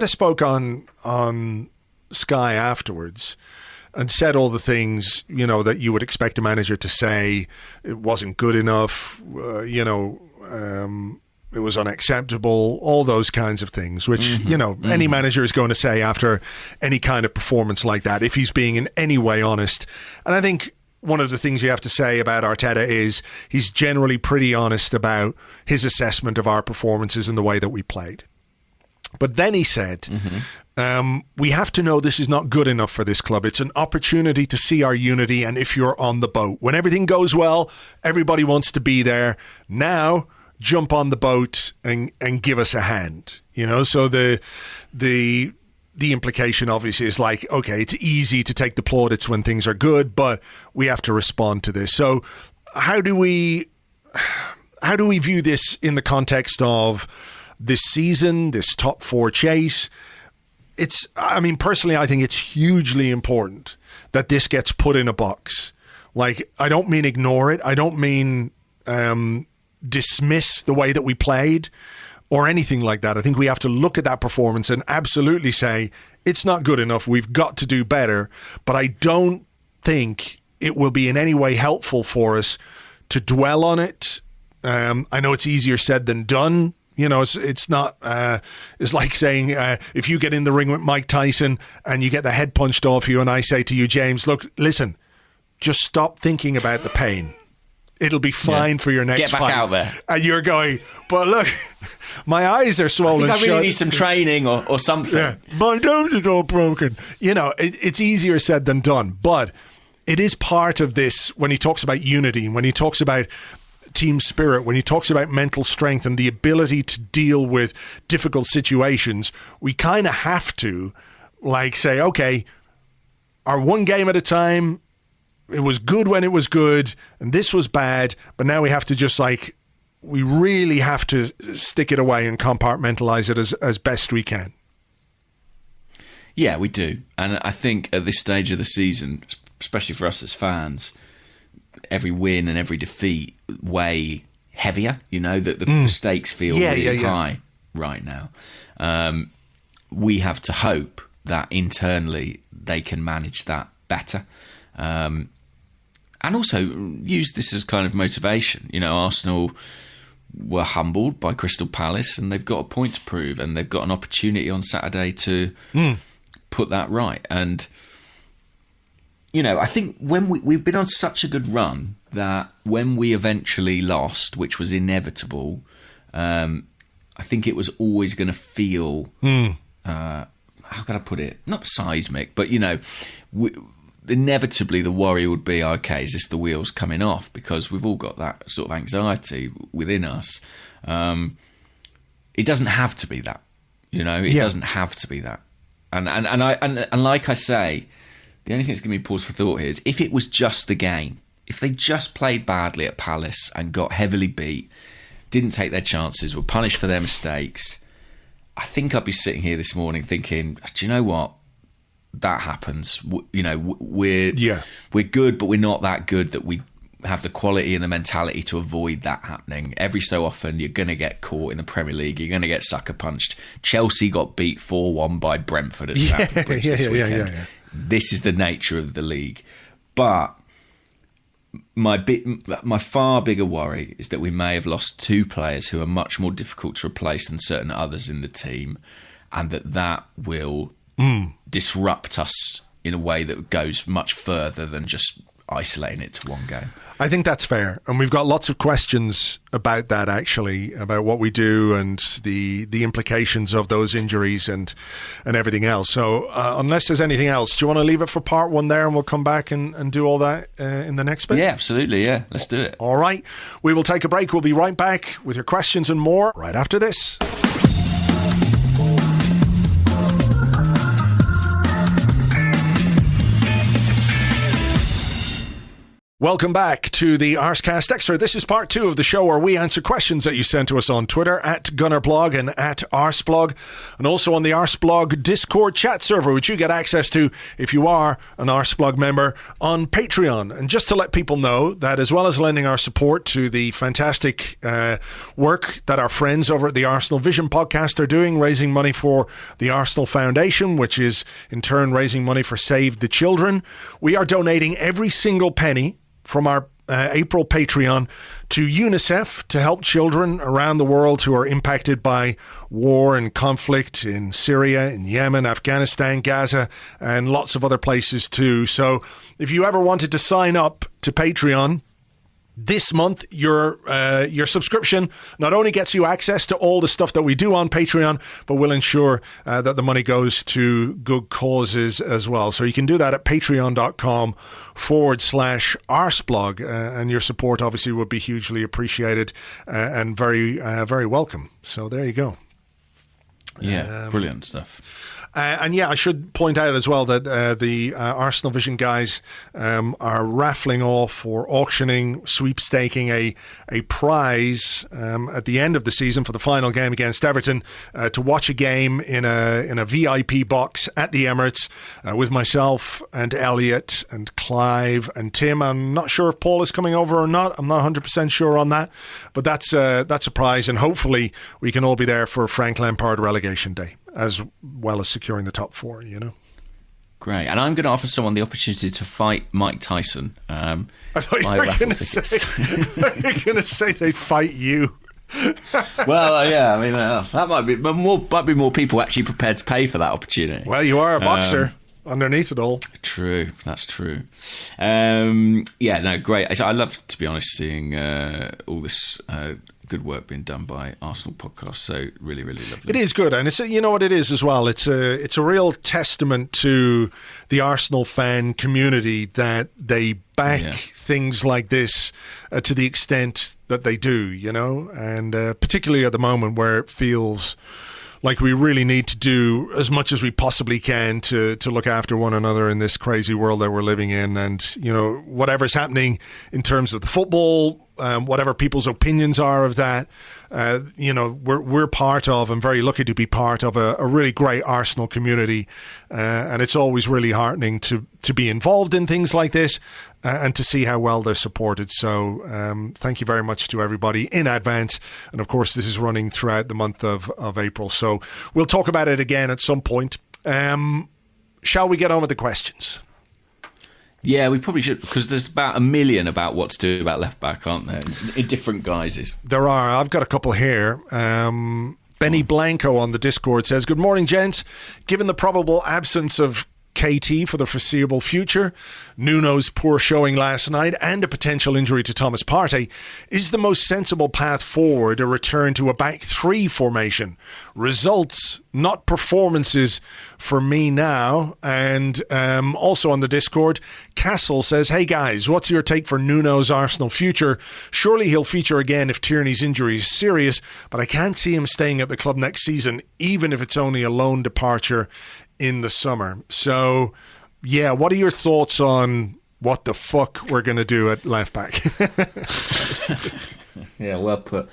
Speaker 2: spoke on Sky afterwards and said all the things, that you would expect a manager to say. It wasn't good enough, it was unacceptable, all those kinds of things, which, any manager is going to say after any kind of performance like that, if he's being in any way honest. And I think one of the things you have to say about Arteta is he's generally pretty honest about his assessment of our performances and the way that we played. But then he said, we have to know this is not good enough for this club. It's an opportunity to see our unity, and if you're on the boat. When everything goes well, everybody wants to be there. Now, jump on the boat and give us a hand. So the implication obviously is like, okay, it's easy to take the plaudits when things are good, but we have to respond to this. So how do we view this in the context of this season, this top four chase? Personally, I think it's hugely important that this gets put in a box. Like, I don't mean ignore it. I don't mean dismiss the way that we played or anything like that. I think we have to look at that performance and absolutely say, it's not good enough. We've got to do better. But I don't think it will be in any way helpful for us to dwell on it. I know it's easier said than done. It's not, it's like saying, if you get in the ring with Mike Tyson and you get the head punched off you and I say to you, James, look, listen, just stop thinking about the pain. It'll be fine for your next fight.
Speaker 3: Get back out there.
Speaker 2: And you're going, but look, my eyes are swollen
Speaker 3: I think I really
Speaker 2: shut.
Speaker 3: need some training or something.
Speaker 2: Yeah, my nose is all broken. It's easier said than done, but it is part of this when he talks about unity, when he talks about team spirit, when he talks about mental strength and the ability to deal with difficult situations. We kind of have to say, okay, our one game at a time, it was good when it was good and this was bad, but now we have to just we really have to stick it away and compartmentalize it as best we can.
Speaker 3: Yeah, we do. And I think at this stage of the season, especially for us as fans, every win and every defeat weigh heavier. The stakes feel really high right now. We have to hope that internally they can manage that better. And also use this as kind of motivation. Arsenal were humbled by Crystal Palace and they've got a point to prove and they've got an opportunity on Saturday to put that right. And I think when we've been on such a good run that when we eventually lost, which was inevitable, I think it was always going to feel, how can I put it? Not seismic, but, inevitably the worry would be, okay, is this the wheels coming off? Because we've all got that sort of anxiety within us. It doesn't have to be that, It doesn't have to be that. And like I say, the only thing that's giving me pause for thought here is if it was just the game, if they just played badly at Palace and got heavily beat, didn't take their chances, were punished for their mistakes, I think I'd be sitting here this morning thinking, do you know what? That happens. We're good, but we're not that good that we have the quality and the mentality to avoid that happening. Every so often, you're going to get caught in the Premier League. You're going to get sucker punched. Chelsea got beat 4-1 by Brentford at Stamford Bridge this weekend.
Speaker 2: Yeah.
Speaker 3: This is the nature of the league. But my far bigger worry is that we may have lost two players who are much more difficult to replace than certain others in the team, and that will disrupt us in a way that goes much further than just isolating it to one game.
Speaker 2: I think that's fair, and we've got lots of questions about that, actually, about what we do and the implications of those injuries and everything else. So unless there's anything else, do you want to leave it for part one there, and we'll come back and do all that in the next bit?
Speaker 3: Yeah, absolutely, yeah. Let's do it.
Speaker 2: All right. We will take a break. We'll be right back with your questions and more right after this. Welcome back to the Arsecast Extra. This is part 2 of the show where we answer questions that you sent to us on Twitter at Gunnerblog and at Arseblog, and also on the Arseblog Discord chat server, which you get access to if you are an Arseblog member on Patreon. And just to let people know that as well as lending our support to the fantastic work that our friends over at the Arsenal Vision podcast are doing, raising money for the Arsenal Foundation, which is in turn raising money for Save the Children, we are donating every single penny from our April Patreon to UNICEF to help children around the world who are impacted by war and conflict in Syria, in Yemen, Afghanistan, Gaza, and lots of other places too. So if you ever wanted to sign up to Patreon, this month, your subscription not only gets you access to all the stuff that we do on Patreon, but will ensure that the money goes to good causes as well. So you can do that at patreon.com/Arseblog, and your support obviously would be hugely appreciated and very, very welcome. So there you go.
Speaker 3: Yeah, brilliant stuff.
Speaker 2: And yeah, I should point out as well that the Arsenal Vision guys are raffling off or auctioning, sweepstaking a prize at the end of the season for the final game against Everton to watch a game in a VIP box at the Emirates with myself and Elliot and Clive and Tim. I'm not sure if Paul is coming over or not. I'm not 100% sure on that, but that's a prize, and hopefully we can all be there for Frank Lampard relegation day, as well as securing the top 4,
Speaker 3: Great. And I'm going to offer someone the opportunity to fight Mike Tyson.
Speaker 2: I thought you were going to say they fight you.
Speaker 3: Well, yeah, I mean, that might be more people actually prepared to pay for that opportunity.
Speaker 2: Well, you are a boxer. Underneath it all.
Speaker 3: True, that's true. Yeah, no, great. I love, to be honest, seeing all this good work being done by Arsenal podcast. So really, really lovely. It
Speaker 2: is good, and it's what it is as well. It's a real testament to the Arsenal fan community that they back things like this to the extent that they do. And particularly at the moment where it feels like we really need to do as much as we possibly can to look after one another in this crazy world that we're living in. And, whatever's happening in terms of the football, whatever people's opinions are of that, we're part of, and very lucky to be part of a really great Arsenal community. And it's always really heartening to be involved in things like this and to see how well they're supported. So thank you very much to everybody in advance. And of course, this is running throughout the month of April. So we'll talk about it again at some point. Shall we get on with the questions?
Speaker 3: Yeah, we probably should, because there's about 1 million about what to do about left back, aren't there? In different guises.
Speaker 2: There are. I've got a couple here. Benny Blanco on the Discord says, "Good morning, gents. Given the probable absence of KT for the foreseeable future, Nuno's poor showing last night, and a potential injury to Thomas Partey, is the most sensible path forward a return to a back three formation? Results, not performances for me now. And also on the Discord, Castle says, hey guys, what's your take for Nuno's Arsenal future? Surely he'll feature again if Tierney's injury is serious, but I can't see him staying at the club next season, even if it's only a loan departure in the summer. So, yeah, what are your thoughts on what the fuck we're going to do at left back?
Speaker 3: Yeah, well put.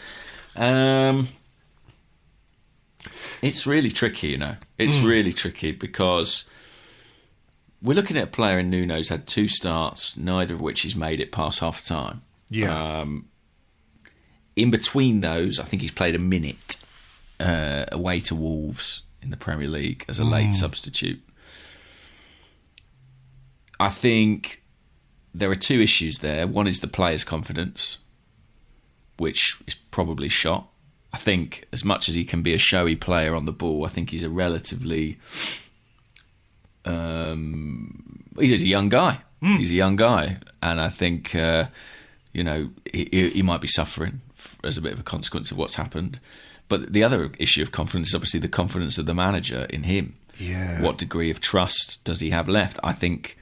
Speaker 3: It's really tricky, you know. It's really tricky because we're looking at a player in Nuno who's had 2 starts, neither of which he's made it past half time.
Speaker 2: Yeah.
Speaker 3: In between those, I think he's played a minute away to Wolves in the Premier League as a late substitute. I think there are 2 issues there. One is the player's confidence, which is probably shot. I think as much as he can be a showy player on the ball, I think he's a relatively... he's a young guy. He's a young guy. And I think, he might be suffering as a bit of a consequence of what's happened. But the other issue of confidence is obviously the confidence of the manager in him.
Speaker 2: Yeah.
Speaker 3: What degree of trust does he have left? I think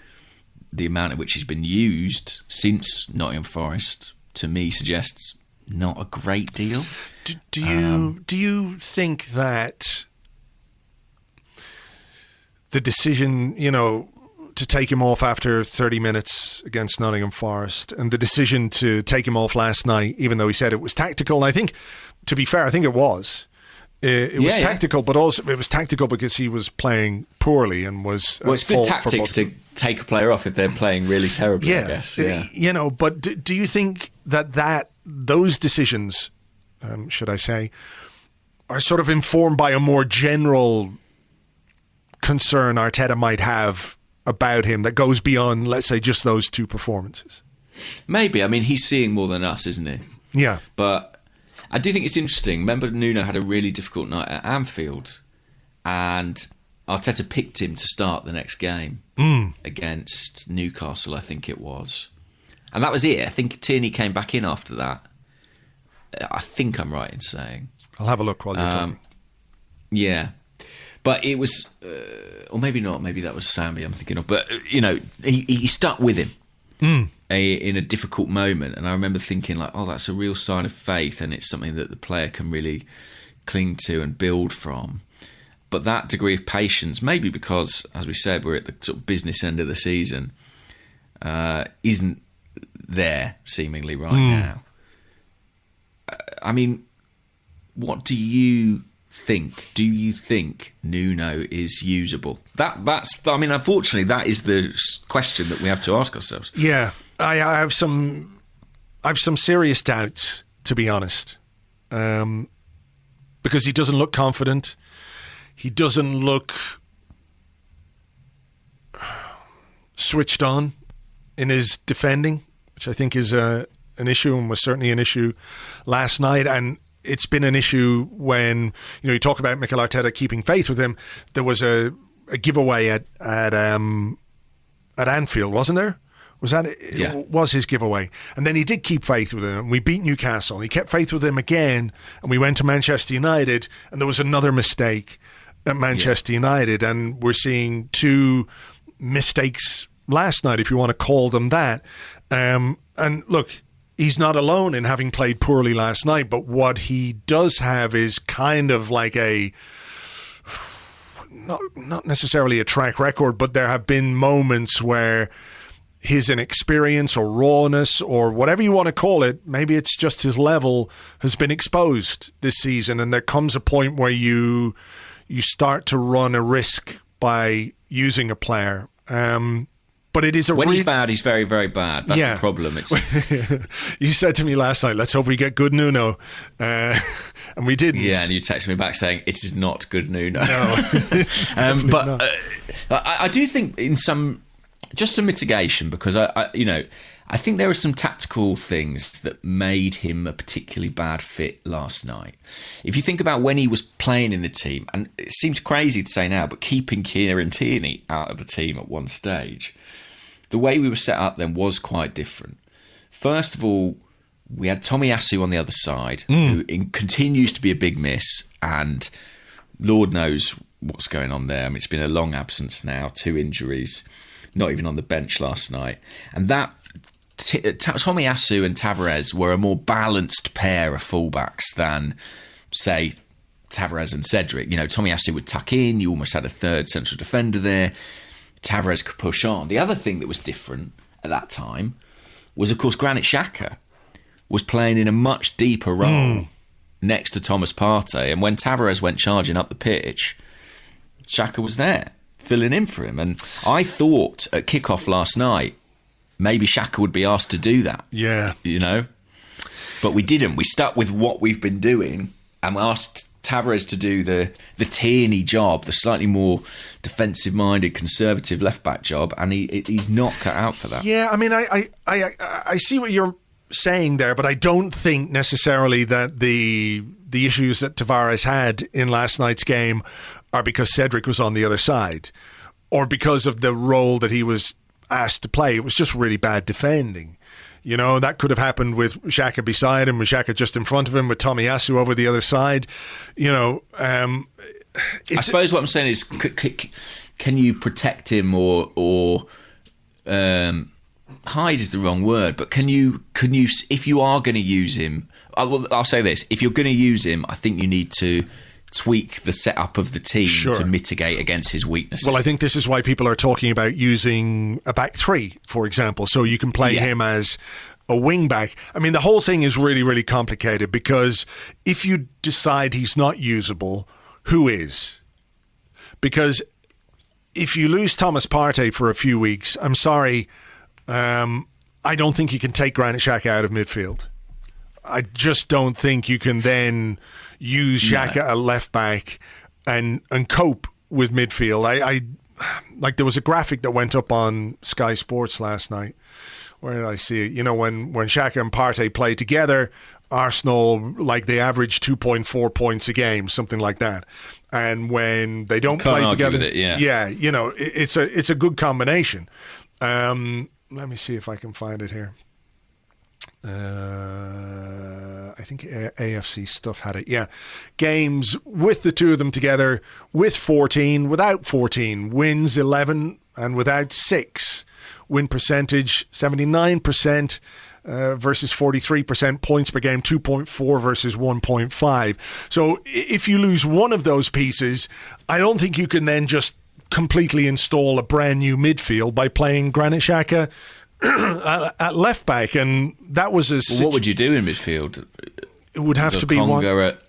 Speaker 3: the amount at which he's been used since Nottingham Forest, to me, suggests not a great deal.
Speaker 2: Do you think that the decision, to take him off after 30 minutes against Nottingham Forest, and the decision to take him off last night, even though he said it was tactical, and I think, to be fair, I think it was. It was tactical, but also it was tactical because he was playing poorly and was...
Speaker 3: Well, it's good tactics to take a player off if they're playing really terribly, I guess. Yeah.
Speaker 2: But do you think that those decisions, should I say, are sort of informed by a more general concern Arteta might have about him that goes beyond, let's say, just those 2 performances?
Speaker 3: Maybe. I mean, he's seeing more than us, isn't he?
Speaker 2: Yeah.
Speaker 3: But I do think it's interesting. Remember, Nuno had a really difficult night at Anfield, and Arteta picked him to start the next game against Newcastle, I think it was. And that was it. I think Tierney came back in after that. I think I'm right in saying.
Speaker 2: I'll have a look while you're talking.
Speaker 3: Yeah. But it was, or maybe not, maybe that was Sambi I'm thinking of. But, he stuck with him in a difficult moment. And I remember thinking, like, oh, that's a real sign of faith, and it's something that the player can really cling to and build from. But that degree of patience, maybe because, as we said, we're at the sort of business end of the season, isn't there, seemingly, right now. I mean, what do you think? Do you think Nuno is usable? Unfortunately, that is the question that we have to ask ourselves.
Speaker 2: Yeah, I have some serious doubts, to be honest, because he doesn't look confident. He doesn't look switched on in his defending, which I think is an issue, and was certainly an issue last night. And it's been an issue when, you talk about Mikel Arteta keeping faith with him. There was a giveaway at Anfield, wasn't there? Was his giveaway. And then he did keep faith with him, and we beat Newcastle. He kept faith with him again, and we went to Manchester United, and there was another mistake at Manchester United, and we're seeing 2 mistakes last night, if you want to call them that. And look, he's not alone in having played poorly last night, but what he does have is kind of like not necessarily a track record, but there have been moments where his inexperience or rawness or whatever you want to call it, maybe it's just his level, has been exposed this season. And there comes a point where you start to run a risk by using a player. But it is
Speaker 3: when he's bad, he's very, very bad. That's the problem.
Speaker 2: You said to me last night, let's hope we get good Nuno. And we didn't.
Speaker 3: Yeah, and you texted me back saying, it is not good Nuno.
Speaker 2: No.
Speaker 3: I do think in some just some mitigation, because I think there were some tactical things that made him a particularly bad fit last night. If you think about when he was playing in the team, and it seems crazy to say now, but keeping Kieran Tierney out of the team at one stage, the way we were set up then was quite different. First of all, we had Tomiyasu on the other side, who continues to be a big miss, and Lord knows what's going on there. I mean, it's been a long absence now, 2 injuries, not even on the bench last night. And that Tomiyasu and Tavares were a more balanced pair of fullbacks than, say, Tavares and Cedric. Tomiyasu would tuck in, you almost had a third central defender there. Tavares could push on. The other thing that was different at that time was, of course, Granit Xhaka was playing in a much deeper role next to Thomas Partey. And when Tavares went charging up the pitch, Xhaka was there, filling in for him. And I thought at kickoff last night, maybe Xhaka would be asked to do that.
Speaker 2: Yeah.
Speaker 3: But we didn't. We stuck with what we've been doing, and we asked Tavares to do the Tierney job, the slightly more defensive-minded, conservative left-back job, and he's not cut out for that.
Speaker 2: Yeah, I mean, I see what you're saying there, but I don't think necessarily that the issues that Tavares had in last night's game are because Cedric was on the other side, or because of the role that he was asked to play. It was just really bad defending. That could have happened with Xhaka beside him, with Xhaka just in front of him, with Tomiyasu over the other side. I
Speaker 3: suppose what I'm saying is, can you protect him or hide is the wrong word, but can you if you are going to use him, I'll say this, if you're going to use him, I think you need to tweak the setup of the team to mitigate against his weaknesses.
Speaker 2: Well, I think this is why people are talking about using a back 3, for example, so you can play him as a wing back. I mean, the whole thing is really, really complicated, because if you decide he's not usable, who is? Because if you lose Thomas Partey for a few weeks, I'm sorry, I don't think you can take Granit Xhaka out of midfield. I just don't think you can then use Xhaka at left back and cope with midfield. I like, there was a graphic that went up on Sky Sports last night. Where did I see it? When Xhaka and Partey play together, Arsenal, like, they average 2.4 points a game, something like that. And when they don't play together, it's a good combination. Let me see if I can find it here. I think AFC stuff had it. Yeah. Games with the two of them together, with 14, without 14, wins 11, and without 6. Win percentage 79% versus 43%. Points per game 2.4 versus 1.5. So if you lose one of those pieces, I don't think you can then just completely install a brand new midfield by playing Granit Xhaka at left back, and that was what
Speaker 3: would you do in midfield?
Speaker 2: It would have to be one
Speaker 3: at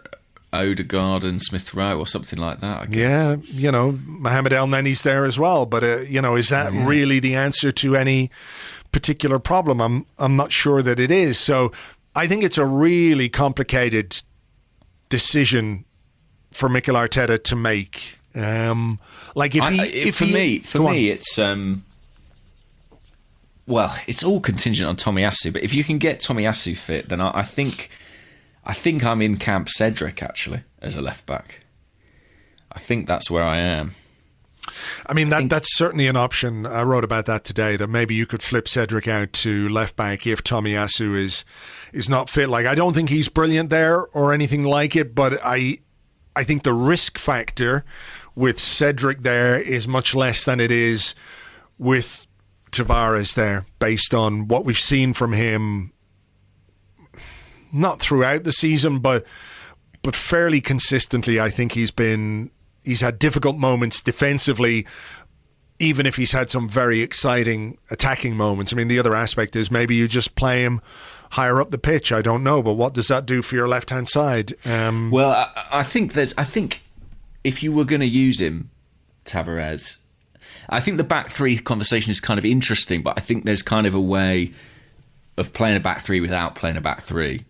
Speaker 3: Odegaard and Smith Rowe or something like that, I
Speaker 2: Yeah,
Speaker 3: guess.
Speaker 2: Mohamed El Neni's there as well, but is that really the answer to any particular problem? I'm not sure that it is. So I think it's a really complicated decision for Mikel Arteta to make. For me, it's well, it's all contingent on Tomiyasu, but if you can get Tomiyasu fit, then I think I'm in camp Cedric, actually, as a left back. I think that's where I am. I mean, that's certainly an option. I wrote about that today, that maybe you could flip Cedric out to left back if Tomiyasu is not fit. Like, I don't think he's brilliant there or anything like it, but I think the risk factor with Cedric there is much less than it is with Tavares there, based on what we've seen from him, not throughout the season, but fairly consistently. I think he's had difficult moments defensively, even if he's had some very exciting attacking moments. I mean, the other aspect is maybe you just play him higher up the pitch. I don't know, but what does that do for your left-hand side?
Speaker 3: Well, I think if you were going to use him, Tavares, I think the back 3 conversation is kind of interesting, but I think there's kind of a way of playing a back 3 without playing a back 3,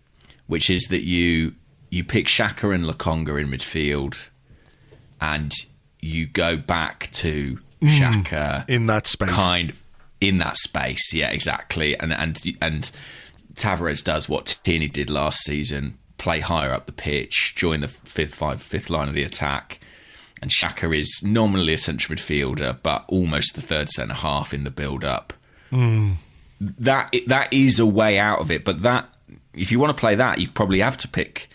Speaker 3: which is that you pick Xhaka and Lokonga in midfield, and you go back to Xhaka
Speaker 2: in that space.
Speaker 3: in that space. Yeah, exactly. And Tavares does what Tierney did last season: play higher up the pitch, join the fifth line of the attack. And Xhaka is nominally a central midfielder, but almost the third centre half in the build-up. That is a way out of it. But that, if you want to play that, you probably have to pick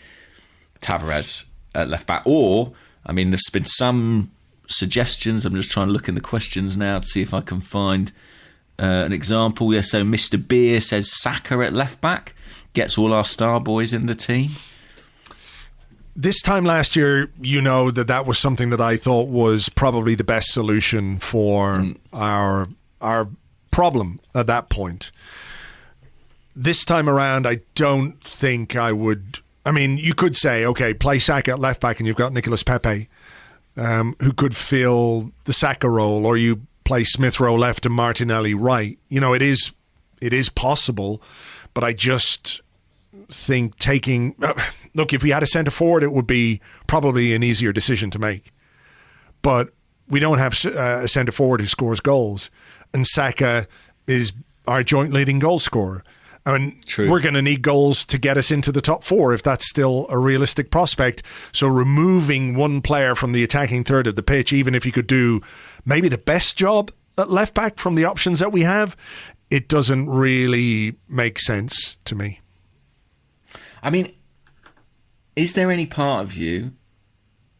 Speaker 3: Tavares at left back. Or, I mean, there's been some suggestions. I'm just trying to look in the questions now to see if I can find an example. Yeah, so Mr. Beer says Saka at left back gets all our star boys in the team.
Speaker 2: This time last year, that was something that I thought was probably the best solution for our problem at that point. This time around, I don't think I would. I mean, you could say, okay, play Saka at left back and you've got Nicolas Pepe, who could fill the Saka role, or you play Smith Rowe left and Martinelli right. It is possible, but I just think look, if we had a centre forward, it would be probably an easier decision to make. But we don't have a centre forward who scores goals, and Saka is our joint leading goal scorer. I mean,
Speaker 3: True.
Speaker 2: We're going to need goals to get us into the top four if that's still a realistic prospect. So removing one player from the attacking third of the pitch, even if you could do maybe the best job at left back from the options that we have, it doesn't really make sense to me.
Speaker 3: I mean, is there any part of you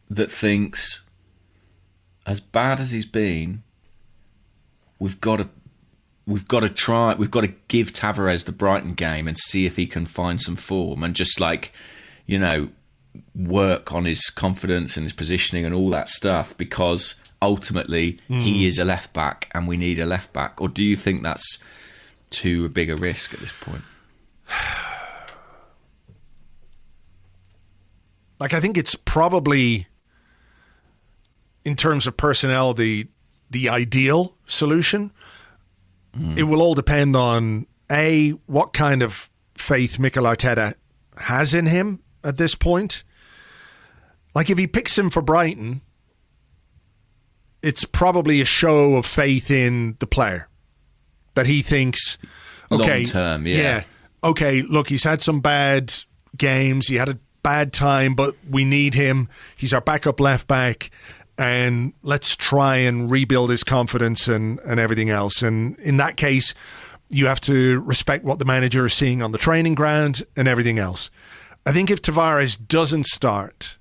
Speaker 3: that thinks, as bad as he's been, we've got to give Tavares the Brighton game and see if he can find some form and just work on his confidence and his positioning and all that stuff, because ultimately he is a left back and we need a left back? Or do you think that's too big a risk at this point?
Speaker 2: I think it's probably, in terms of personnel, the ideal solution. It will all depend on, A, what kind of faith Mikel Arteta has in him at this point. If he picks him for Brighton, it's probably a show of faith in the player. That he thinks, okay,
Speaker 3: long term, yeah.
Speaker 2: Okay, look, he's had some bad games. He had a bad time, but we need him. He's our backup left back, and let's try and rebuild his confidence and everything else. And in that case, you have to respect what the manager is seeing on the training ground and everything else. I think if Tavares doesn't start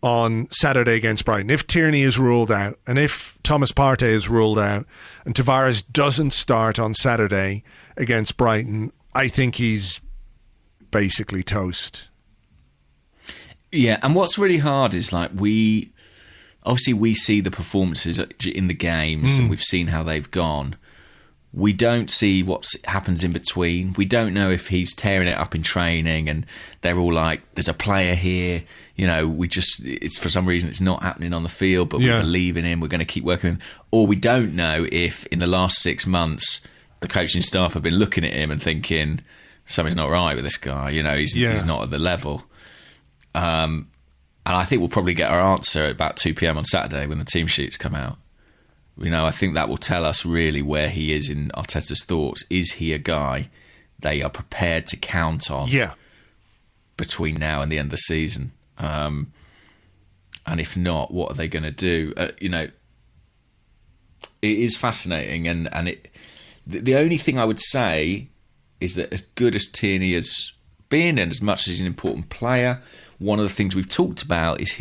Speaker 2: on Saturday against Brighton, if Tierney is ruled out, and if Thomas Partey is ruled out, and Tavares doesn't start on Saturday against Brighton, I think he's basically toast.
Speaker 3: Yeah, and what's really hard is we see the performances in the games and we've seen how they've gone. We don't see what happens in between. We don't know if he's tearing it up in training and they're all like, there's a player here. It's for some reason it's not happening on the field, but we believe in him. We're going to keep working with him. Or we don't know if in the last 6 months the coaching staff have been looking at him and thinking something's not right with this guy. He's not at the level. And I think we'll probably get our answer at about 2 p.m. on Saturday when the team sheets come out. I think that will tell us really where he is in Arteta's thoughts. Is he a guy they are prepared to count on between now and the end of the season? And if not, what are they going to do? It is fascinating. And the only thing I would say is that as good as Tierney has been and as much as he's an important player, one of the things we've talked about is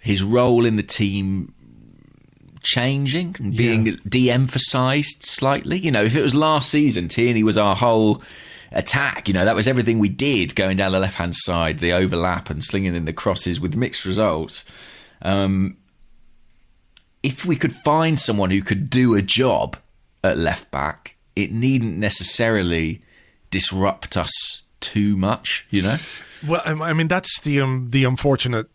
Speaker 3: his role in the team changing and being de-emphasised slightly. If it was last season, Tierney was our whole attack. That was everything we did, going down the left-hand side, the overlap and slinging in the crosses with mixed results. If we could find someone who could do a job at left-back, it needn't necessarily disrupt us too much, Well, I mean, that's the unfortunate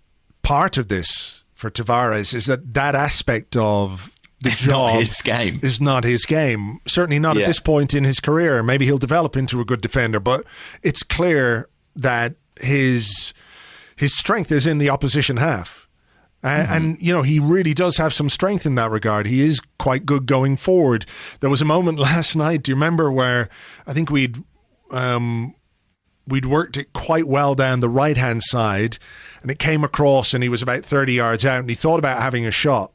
Speaker 3: part of this for Tavares, is that aspect of the job not his game.
Speaker 2: Is not his game. Certainly not at this point in his career. Maybe he'll develop into a good defender, but it's clear that his strength is in the opposition half. And, he really does have some strength in that regard. He is quite good going forward. There was a moment last night, do you remember, where I think we'd worked it quite well down the right-hand side, and it came across and he was about 30 yards out, and he thought about having a shot.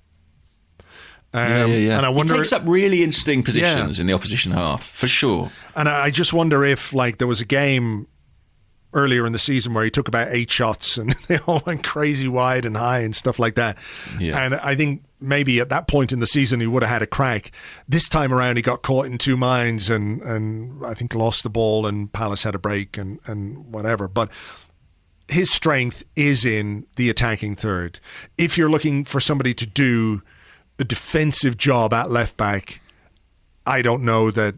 Speaker 2: And I wonder,
Speaker 3: he takes up really interesting positions in the opposition half, for sure.
Speaker 2: And I just wonder if, there was a game earlier in the season where he took about 8 shots and they all went crazy wide and high and stuff like that. Yeah. And I think maybe at that point in the season he would have had a crack. This time around he got caught in two minds and I think lost the ball, and Palace had a break and whatever. But his strength is in the attacking third. If you're looking for somebody to do a defensive job at left back, I don't know that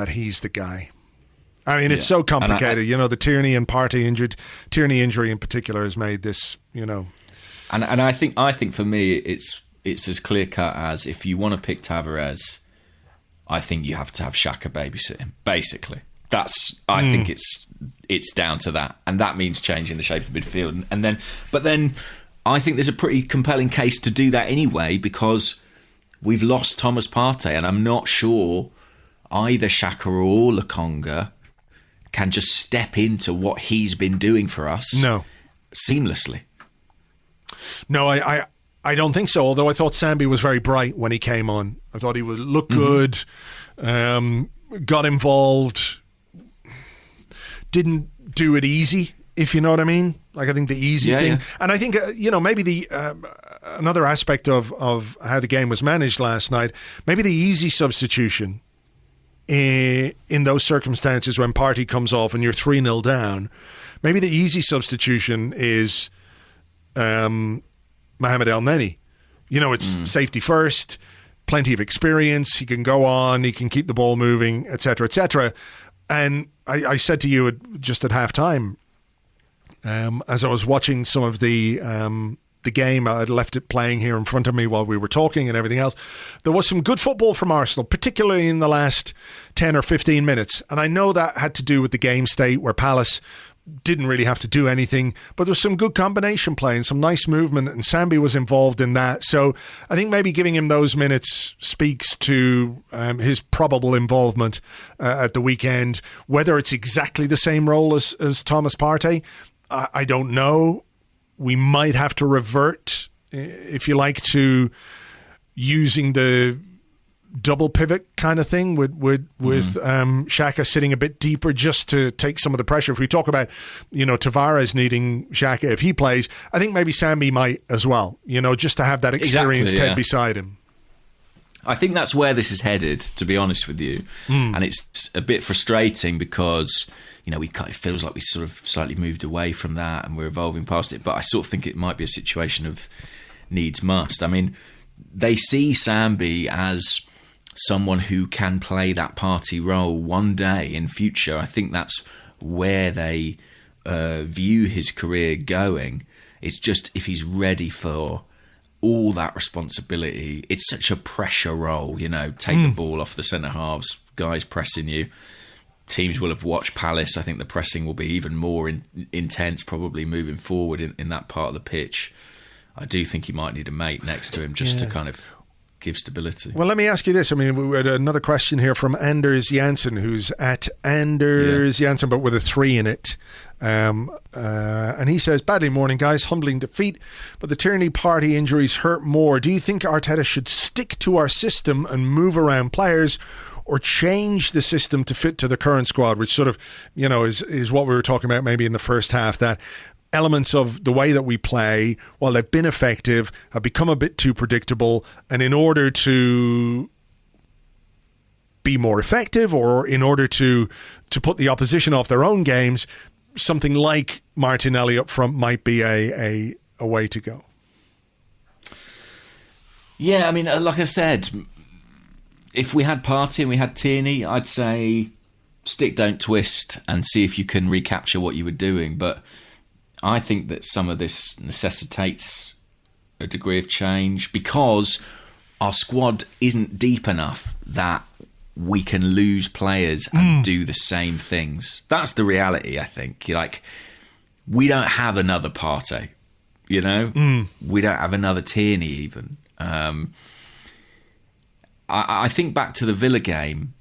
Speaker 2: he's the guy. I mean, it's so complicated. The Tierney and Partey Tierney injury in particular has made this, And
Speaker 3: I think for me, it's as clear cut as if you want to pick Tavares, I think you have to have Xhaka babysit him. Basically, I think it's down to that, and that means changing the shape of the midfield. But then I think there's a pretty compelling case to do that anyway, because we've lost Thomas Partey, and I'm not sure either Xhaka or Lokonga can just step into what he's been doing for us seamlessly.
Speaker 2: No, I don't think so, although I thought Sambi was very bright when he came on. I thought he would look good, got involved, didn't do it easy, if you know what I mean. I think the easy thing. Yeah. And I think, maybe the another aspect of how the game was managed last night, maybe the easy substitution in those circumstances when Partey comes off and you're 3-0 down, maybe the easy substitution is Mohamed El-Neni. It's safety first, plenty of experience, he can go on, he can keep the ball moving, etc., etc. And I said to you just at half-time, as I was watching some of the game, I'd left it playing here in front of me while we were talking and everything else. There was some good football from Arsenal, particularly in the last 10 or 15 minutes. And I know that had to do with the game state where Palace didn't really have to do anything, but there was some good combination play and some nice movement, and Sambi was involved in that. So I think maybe giving him those minutes speaks to his probable involvement at the weekend. Whether it's exactly the same role as Thomas Partey, I don't know. We might have to revert, if you like, to using the double pivot kind of thing with Xhaka sitting a bit deeper just to take some of the pressure. If we talk about, Tavares needing Xhaka if he plays, I think maybe Sambi might as well, just to have that experienced head beside him.
Speaker 3: I think that's where this is headed, to be honest with you. And it's a bit frustrating because, it feels like we sort of slightly moved away from that and we're evolving past it. But I sort of think it might be a situation of needs must. I mean, they see Sambi as someone who can play that Partey role one day in future. I think that's where they view his career going. It's just if he's ready for all that responsibility. It's such a pressure role, take the ball off the centre halves, guys pressing you. Teams will have watched Palace. I think the pressing will be even more intense probably moving forward in that part of the pitch. I do think he might need a mate next to him just to kind of give stability. Well,
Speaker 2: let me ask you this. I mean, we had another question here from Anders Janssen, who's at Anders Janssen, but with a 3 in it. And he says, badly morning, guys, humbling defeat, but the Tierney Partey injuries hurt more. Do you think Arteta should stick to our system and move around players, or change the system to fit to the current squad, which sort of, is what we were talking about maybe in the first half, that elements of the way that we play, while they've been effective, have become a bit too predictable, and in order to be more effective, or in order to put the opposition off their own games, something like Martinelli up front might be a way to go.
Speaker 3: Yeah, I mean, like I said, if we had Partey and we had Tierney, I'd say stick, don't twist, and see if you can recapture what you were doing. But I think that some of this necessitates a degree of change because our squad isn't deep enough that we can lose players and do the same things. That's the reality, I think. We don't have another Partey. You know, we don't have another Tierney even. I think back to the Villa game.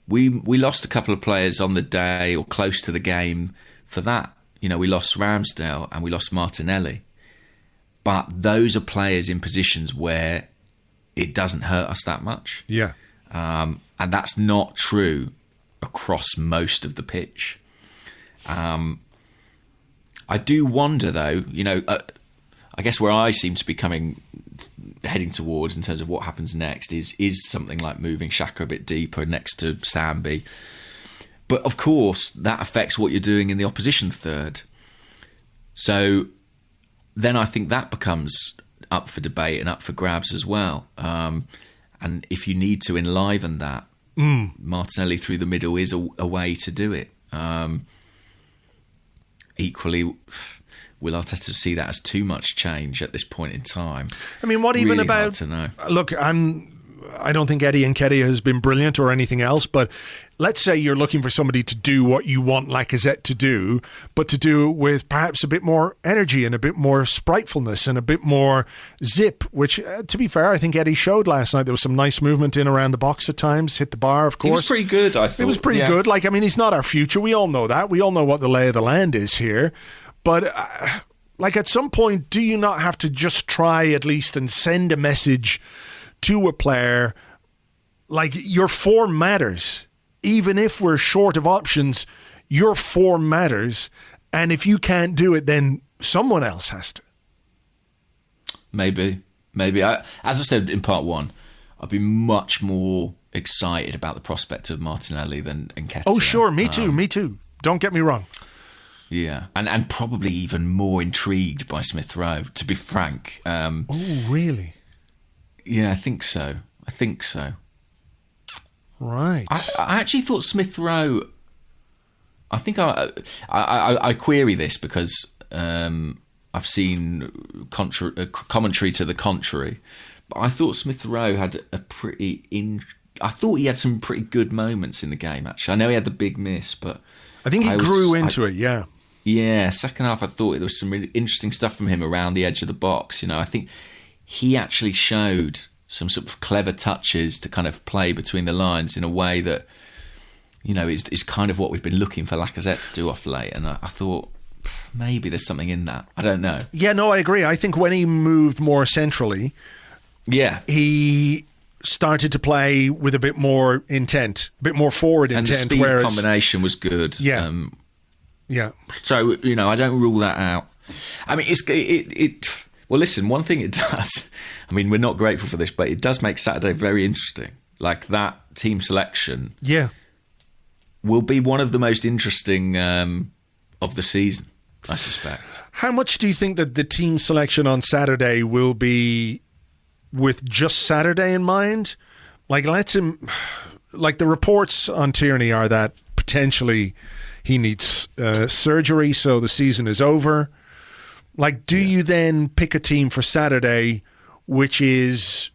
Speaker 3: We lost a couple of players on the day or close to the game for that. You know, we lost Ramsdale and we lost Martinelli. But those are players in positions where it doesn't hurt us that much.
Speaker 2: Yeah.
Speaker 3: And that's not true across most of the pitch. I do wonder, though, you know, I guess where I seem to be heading towards in terms of what happens next is something like moving Xhaka a bit deeper next to Sambi. But of course, that affects what you're doing in the opposition third. So then I think that becomes up for debate and up for grabs as well. And if you need to enliven that, Martinelli through the middle is a way to do it. Equally, will Arteta see that as too much change at this point in time?
Speaker 2: I mean, what even
Speaker 3: really
Speaker 2: about...
Speaker 3: hard to know.
Speaker 2: Look, I don't think Eddie Nketiah has been brilliant or anything else, but let's say you're looking for somebody to do what you want Lacazette to do, but to do it with perhaps a bit more energy and a bit more spritefulness and a bit more zip, which, to be fair, I think Eddie showed last night. There was some nice movement in around the box at times, hit the bar, of course.
Speaker 3: He was pretty good, I thought.
Speaker 2: It was pretty good. Like, I mean, he's not our future. We all know that. We all know what the lay of the land is here. But, like, at some point, do you not have to just try at least and send a message to a player, like, your form matters. Even if we're short of options, your form matters. And if you can't do it, then someone else has to.
Speaker 3: Maybe. As I said in part one, I'd be much more excited about the prospect of Martinelli than Nketiah.
Speaker 2: Oh, sure. Me too. Don't get me wrong.
Speaker 3: Yeah. And probably even more intrigued by Smith Rowe, to be frank.
Speaker 2: Oh, really?
Speaker 3: Yeah, I think so.
Speaker 2: Right.
Speaker 3: I actually thought Smith Rowe. I think I query this because I've seen commentary to the contrary, but I thought Smith Rowe had I thought he had some pretty good moments in the game. Actually, I know he had the big miss, but
Speaker 2: I think he grew into it. Yeah.
Speaker 3: Yeah. Second half, I thought there was some really interesting stuff from him around the edge of the box. You know, I think he actually showed some sort of clever touches to kind of play between the lines in a way that, you know, is kind of what we've been looking for Lacazette to do off late. And I thought maybe there's something in that. I don't know.
Speaker 2: Yeah, no, I agree. I think when he moved more centrally, he started to play with a bit more intent, a bit more forward intent.
Speaker 3: And the speed combination was good.
Speaker 2: Yeah. Yeah.
Speaker 3: So, you know, I don't rule that out. I mean, well, listen, one thing it does, I mean, we're not grateful for this, but it does make Saturday very interesting. Like, that team selection will be one of the most interesting of the season, I suspect. How
Speaker 2: much do you think that the team selection on Saturday will be with just Saturday in mind? Like, the reports on Tierney are that potentially he needs surgery, so the season is over. Like, do you then pick a team for Saturday, which is,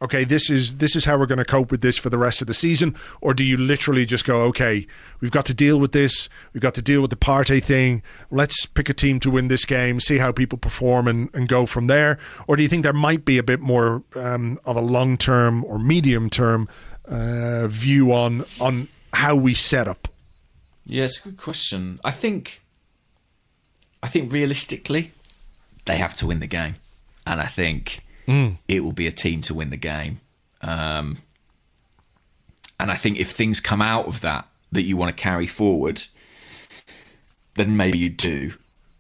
Speaker 2: okay, this is how we're going to cope with this for the rest of the season? Or do you literally just go, okay, we've got to deal with this. We've got to deal with the Partey thing. Let's pick a team to win this game, see how people perform and go from there. Or do you think there might be a bit more of a long-term or medium-term view on how we set up?
Speaker 3: Yeah, it's a good question. I think realistically, they have to win the game. And I think it will be a team to win the game. And I think if things come out of that you want to carry forward, then maybe you do.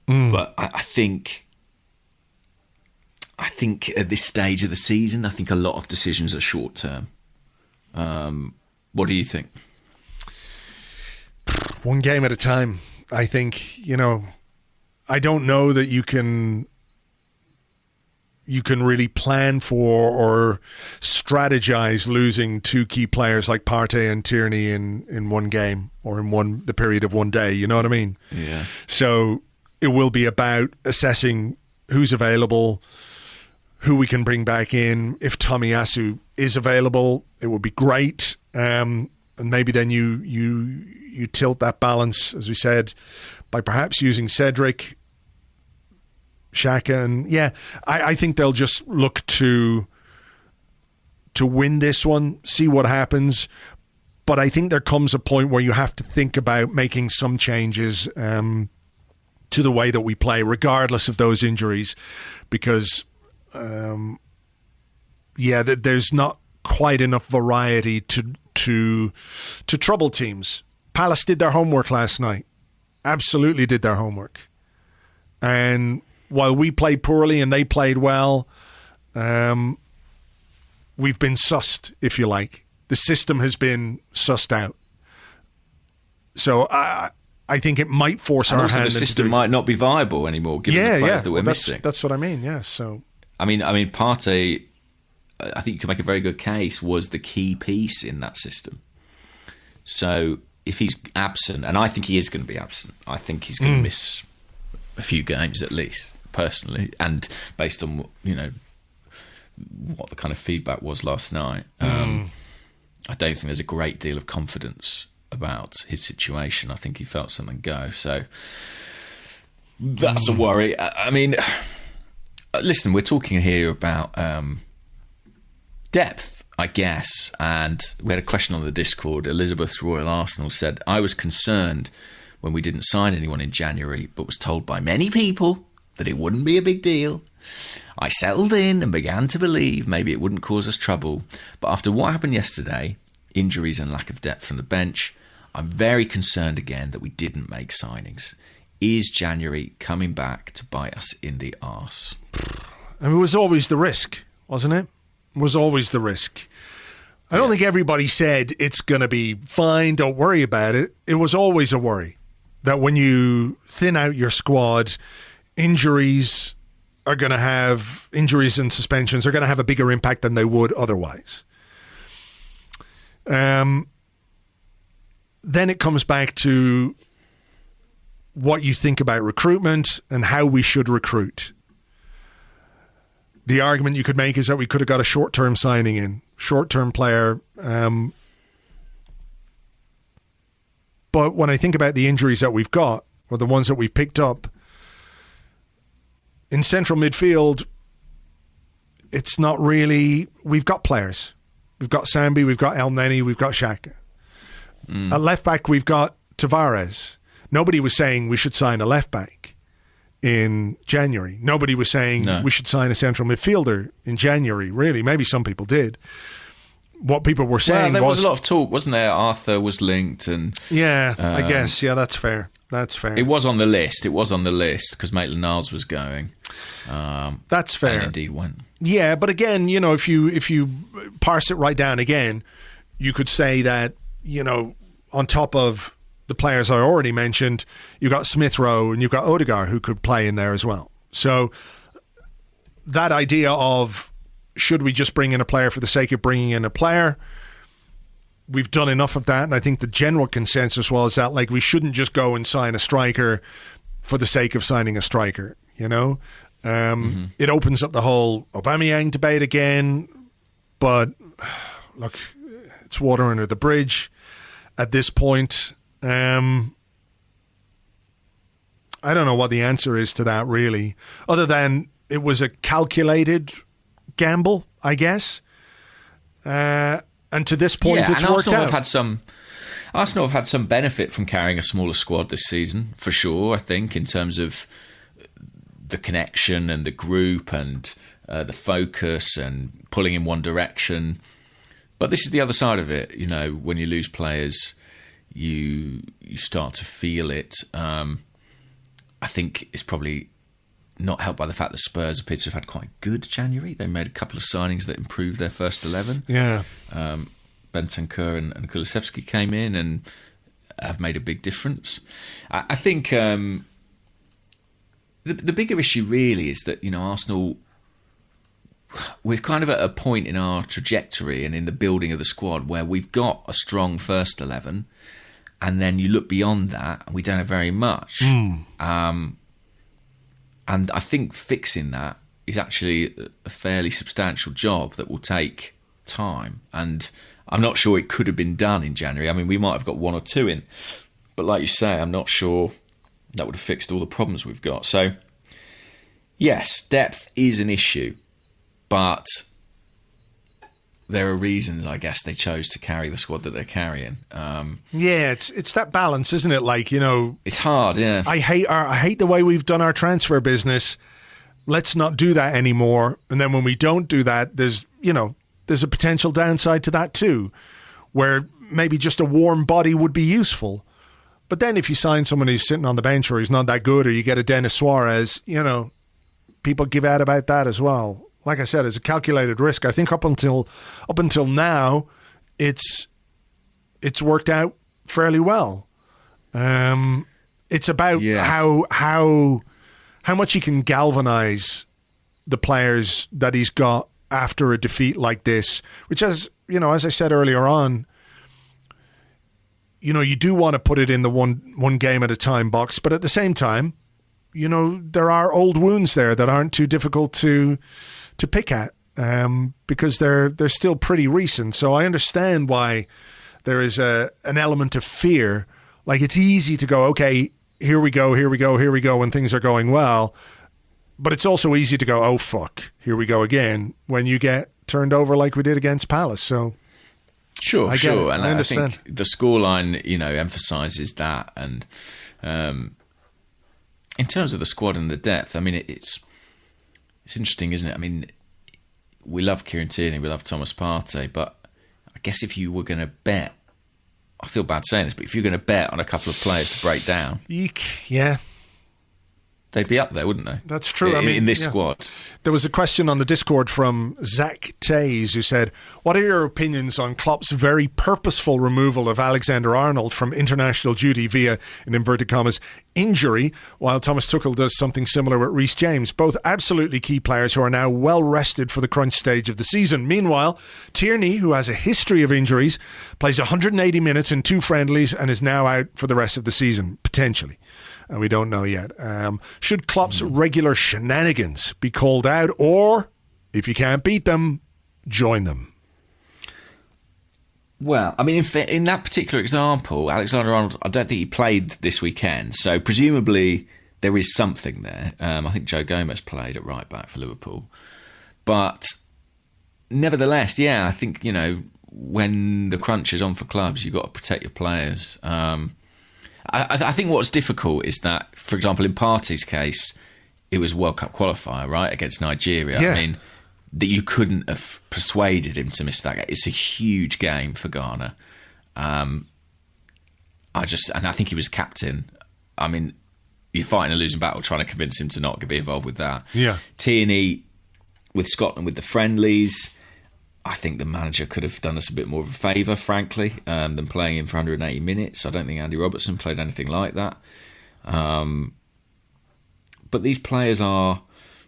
Speaker 3: But I think at this stage of the season, I think a lot of decisions are short term. What do you think?
Speaker 2: One game at a time. I think, you know, I don't know that you can really plan for or strategize losing two key players like Partey and Tierney in one game or in the period of one day. You know what I mean?
Speaker 3: Yeah.
Speaker 2: So it will be about assessing who's available, who we can bring back in. If Tomiyasu is available, it would be great. And maybe then you tilt that balance, as we said, by perhaps using Cedric Xhaka, and I think they'll just look to win this one, see what happens. But I think there comes a point where you have to think about making some changes to the way that we play, regardless of those injuries, because there's not quite enough variety to trouble teams. Palace did their homework last night. Absolutely did their homework. And while we played poorly and they played well, we've been sussed, if you like. The system has been sussed out. So I think it might force our hand.
Speaker 3: The system might not be viable anymore, given the players that we're missing.
Speaker 2: That's what I mean, yeah. So
Speaker 3: I mean, Partey, I think you could make a very good case, was the key piece in that system. So if he's absent, and I think he is going to be absent, I think he's going to miss a few games at least, personally, and based on what the kind of feedback was last night, I don't think there's a great deal of confidence about his situation. I think he felt something go, so that's a worry. I mean, listen, we're talking here about depth, I guess, and we had a question on the Discord. Elizabeth Royal Arsenal said, I was concerned when we didn't sign anyone in January, but was told by many people that it wouldn't be a big deal. I settled in and began to believe maybe it wouldn't cause us trouble. But after what happened yesterday, injuries and lack of depth from the bench, I'm very concerned again that we didn't make signings. Is January coming back to bite us in the arse?
Speaker 2: And it was always the risk, wasn't it? It was always the risk. I don't think everybody said it's going to be fine, don't worry about it. It was always a worry that when you thin out your squad, injuries and suspensions are going to have a bigger impact than they would otherwise. Then it comes back to what you think about recruitment and how we should recruit. The argument you could make is that we could have got a short-term signing in, short-term player. But when I think about the injuries that we've got, or the ones that we've picked up, in central midfield, it's not really... We've got players. We've got Sambi, we've got El Neni, we've got Xhaka. At left back, we've got Tavares. Nobody was saying we should sign a left back in January. Nobody was saying we should sign a central midfielder in January, really. Maybe some people did. What people were saying
Speaker 3: there was a lot of talk, wasn't there? Arthur was linked, and
Speaker 2: I guess, that's fair. That's fair.
Speaker 3: It was on the list. It was on the list because Maitland-Niles was going.
Speaker 2: That's fair.
Speaker 3: And indeed went.
Speaker 2: Yeah, but again, if you parse it right down again, you could say that, on top of the players I already mentioned, you've got Smith Rowe and you've got Odegaard who could play in there as well. So that idea of should we just bring in a player for the sake of bringing in a player, we've done enough of that. And I think the general consensus was that we shouldn't just go and sign a striker for the sake of signing a striker, It opens up the whole Aubameyang debate again. But look, it's water under the bridge at this point. I don't know what the answer is to that, really, other than it was a calculated gamble, I guess. And to this point, it's worked out.
Speaker 3: Arsenal have had some benefit from carrying a smaller squad this season, for sure, I think, in terms of the connection and the group and the focus and pulling in one direction. But this is the other side of it. When you lose players, you start to feel it. I think it's probably not helped by the fact that Spurs appear to have had quite a good January. They made a couple of signings that improved their first 11.
Speaker 2: Yeah.
Speaker 3: Bentancur and Kulusevski came in and have made a big difference. I think the bigger issue really is that, Arsenal, we're kind of at a point in our trajectory and in the building of the squad where we've got a strong first 11, and then you look beyond that and we don't have very much. And I think fixing that is actually a fairly substantial job that will take time. And I'm not sure it could have been done in January. I mean, we might have got one or two in, but like you say, I'm not sure that would have fixed all the problems we've got. So Yes, depth is an issue, but there are reasons, I guess, they chose to carry the squad that they're carrying.
Speaker 2: Yeah, it's that balance, isn't it? Like,
Speaker 3: it's hard. Yeah,
Speaker 2: I hate the way we've done our transfer business. Let's not do that anymore. And then when we don't do that, there's a potential downside to that too, where maybe just a warm body would be useful. But then if you sign someone who's sitting on the bench or who's not that good, or you get a Denis Suarez, people give out about that as well. Like I said, it's a calculated risk. I think up until now, it's worked out fairly well. It's about how much he can galvanize the players that he's got after a defeat like this, which, as I said earlier on, you do want to put it in the one game at a time box, but at the same time, there are old wounds there that aren't too difficult to pick at, because they're still pretty recent. So I understand why there is an element of fear. Like, it's easy to go, okay, here we go when things are going well. But it's also easy to go, oh, fuck, here we go again, when you get turned over like we did against Palace. So
Speaker 3: Sure. And
Speaker 2: I understand.
Speaker 3: think the scoreline, emphasises that. And in terms of the squad and the depth, I mean, it's interesting, isn't it? I mean, we love Kieran Tierney, we love Thomas Partey, but I guess if you were going to bet, I feel bad saying this, but if you're going to bet on a couple of players to break down,
Speaker 2: eek, yeah,
Speaker 3: they'd be up there, wouldn't they?
Speaker 2: That's true.
Speaker 3: In this squad.
Speaker 2: There was a question on the Discord from Zach Tays who said, what are your opinions on Klopp's very purposeful removal of Alexander-Arnold from international duty via, in inverted commas, injury, while Thomas Tuchel does something similar with Reece James? Both absolutely key players who are now well rested for the crunch stage of the season. Meanwhile, Tierney, who has a history of injuries, plays 180 minutes in 2 friendlies and is now out for the rest of the season, potentially. And we don't know yet. Should Klopp's regular shenanigans be called out, or, if you can't beat them, join them?
Speaker 3: Well, I mean, in that particular example, Alexander-Arnold, I don't think he played this weekend, so presumably there is something there. I think Joe Gomez played at right back for Liverpool. But nevertheless, yeah, I think, when the crunch is on for clubs, you've got to protect your players. I think what's difficult is that, for example, in Partey's case, it was World Cup qualifier, right, against Nigeria.
Speaker 2: Yeah.
Speaker 3: I mean, that you couldn't have persuaded him to miss that game. It's a huge game for Ghana. I think he was captain. I mean, you're fighting a losing battle trying to convince him to not be involved with that.
Speaker 2: Yeah.
Speaker 3: Tierney with Scotland with the friendlies. I think the manager could have done us a bit more of a favour, frankly, than playing him for 180 minutes. I don't think Andy Robertson played anything like that. But these players are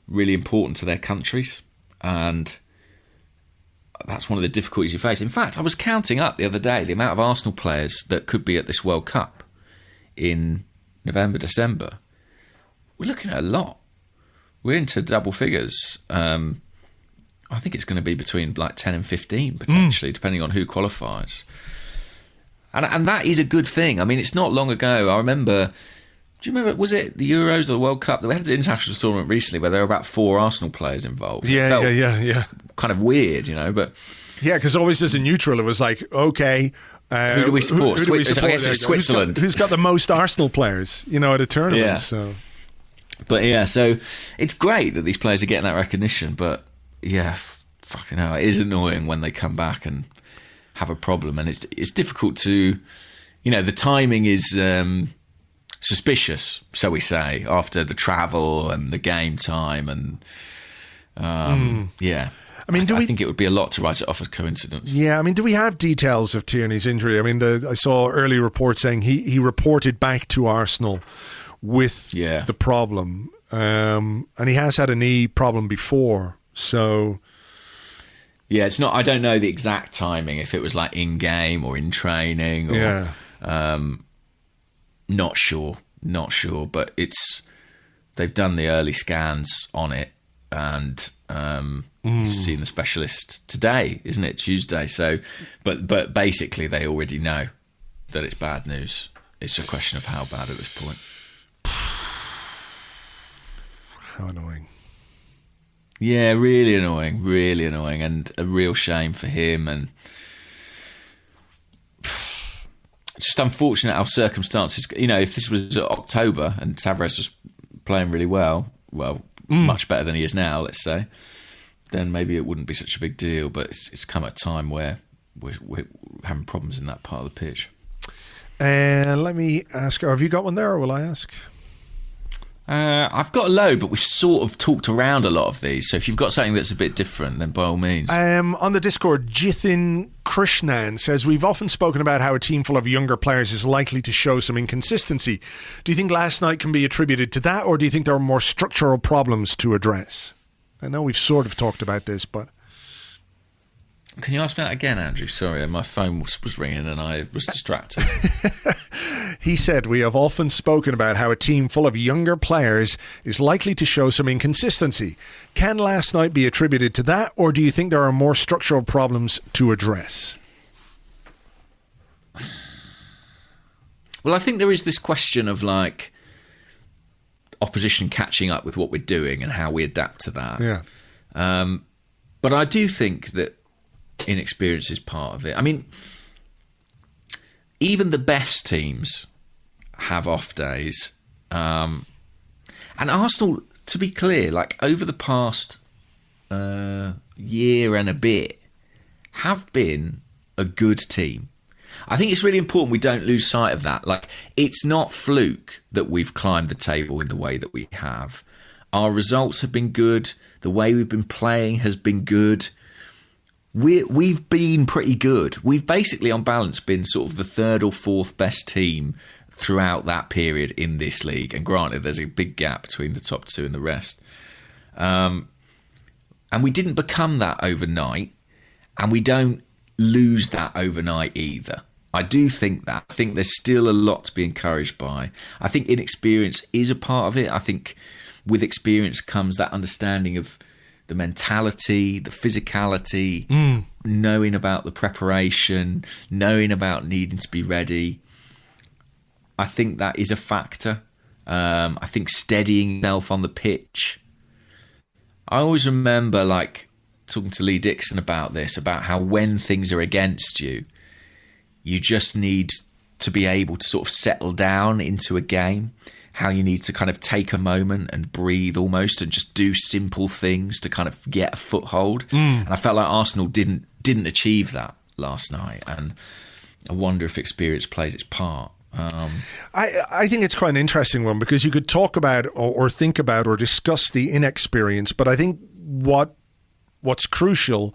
Speaker 3: really important to their countries, and that's one of the difficulties you face. In fact, I was counting up the other day the amount of Arsenal players that could be at this World Cup in November, December. We're looking at a lot. We're into double figures. I think it's going to be between like 10 and 15 potentially, depending on who qualifies. And that is a good thing. I mean, it's not long ago. I remember, do you remember, was it the Euros or the World Cup? We had an international tournament recently where there were about 4 Arsenal players involved.
Speaker 2: Yeah.
Speaker 3: Kind of weird, but...
Speaker 2: Yeah, because always as a neutral, it was like, okay...
Speaker 3: who do we support?
Speaker 2: Who do we support?
Speaker 3: I guess it's Switzerland.
Speaker 2: Who's got the most Arsenal players, at a tournament?
Speaker 3: Yeah.
Speaker 2: So.
Speaker 3: But yeah, so it's great that these players are getting that recognition, but yeah, fucking hell, it is annoying when they come back and have a problem, and it's difficult to, the timing is suspicious, so we say, after the travel and the game time, and yeah. I mean, I think it would be a lot to write it off as coincidence.
Speaker 2: Yeah, I mean, do we have details of Tierney's injury? I mean, I saw early reports saying he reported back to Arsenal with the problem, and he has had a knee problem before, so...
Speaker 3: Yeah, it's not... I don't know the exact timing, if it was like in-game or in training, or... Not sure, but they've done the early scans on it, and... He's seen the specialist today, isn't it? Tuesday. So, but basically they already know that it's bad news. It's a question of how bad at this point.
Speaker 2: How annoying.
Speaker 3: Yeah, really annoying, and a real shame for him. And just unfortunate our circumstances. You know, if this was October and Tavares was playing really well, much better than he is now, let's say, then maybe it wouldn't be such a big deal. But it's come at a time where we're having problems in that part of the pitch.
Speaker 2: Let me ask, have you got one there, or will I ask?
Speaker 3: I've got a load, but we've sort of talked around a lot of these. So if you've got something that's a bit different, then by all means.
Speaker 2: On the Discord, Jithin Krishnan says, we've often spoken about how a team full of younger players is likely to show some inconsistency. Do you think last night can be attributed to that, or do you think there are more structural problems to address? I know we've sort of talked about this, but...
Speaker 3: Can you ask me that again, Andrew? Sorry, my phone was ringing and I was distracted.
Speaker 2: He said, we have often spoken about how a team full of younger players is likely to show some inconsistency. Can last night be attributed to that, or do you think there are more structural problems to address?
Speaker 3: Well, I think there is this question of like opposition catching up with what we're doing and how we adapt to that.
Speaker 2: Yeah.
Speaker 3: But I do think that inexperience is part of it. I mean, even the best teams have off days. And Arsenal, to be clear, like over the past year and a bit, have been a good team. I think it's really important we don't lose sight of that. Like, it's not fluke that we've climbed the table in the way that we have. Our results have been good. The way we've been playing has been good. We've been pretty good. We've basically, on balance, been sort of the third or fourth best team throughout that period in this league. And granted, there's a big gap between the top two and the rest. And we didn't become that overnight. And we don't lose that overnight either. I do think that. I think there's still a lot to be encouraged by. I think inexperience is a part of it. I think with experience comes that understanding of the mentality, the physicality, knowing about the preparation, knowing about needing to be ready. I think that is a factor. I think steadying yourself on the pitch. I always remember like talking to Lee Dixon about this, about how when things are against you, you just need to be able to sort of settle down into a game. How you need to kind of take a moment and breathe almost and just do simple things to kind of get a foothold. And I felt like Arsenal didn't achieve that last night. And I wonder if experience plays its part.
Speaker 2: I think it's quite an interesting one, because you could talk about or think about or discuss the inexperience. But I think what's crucial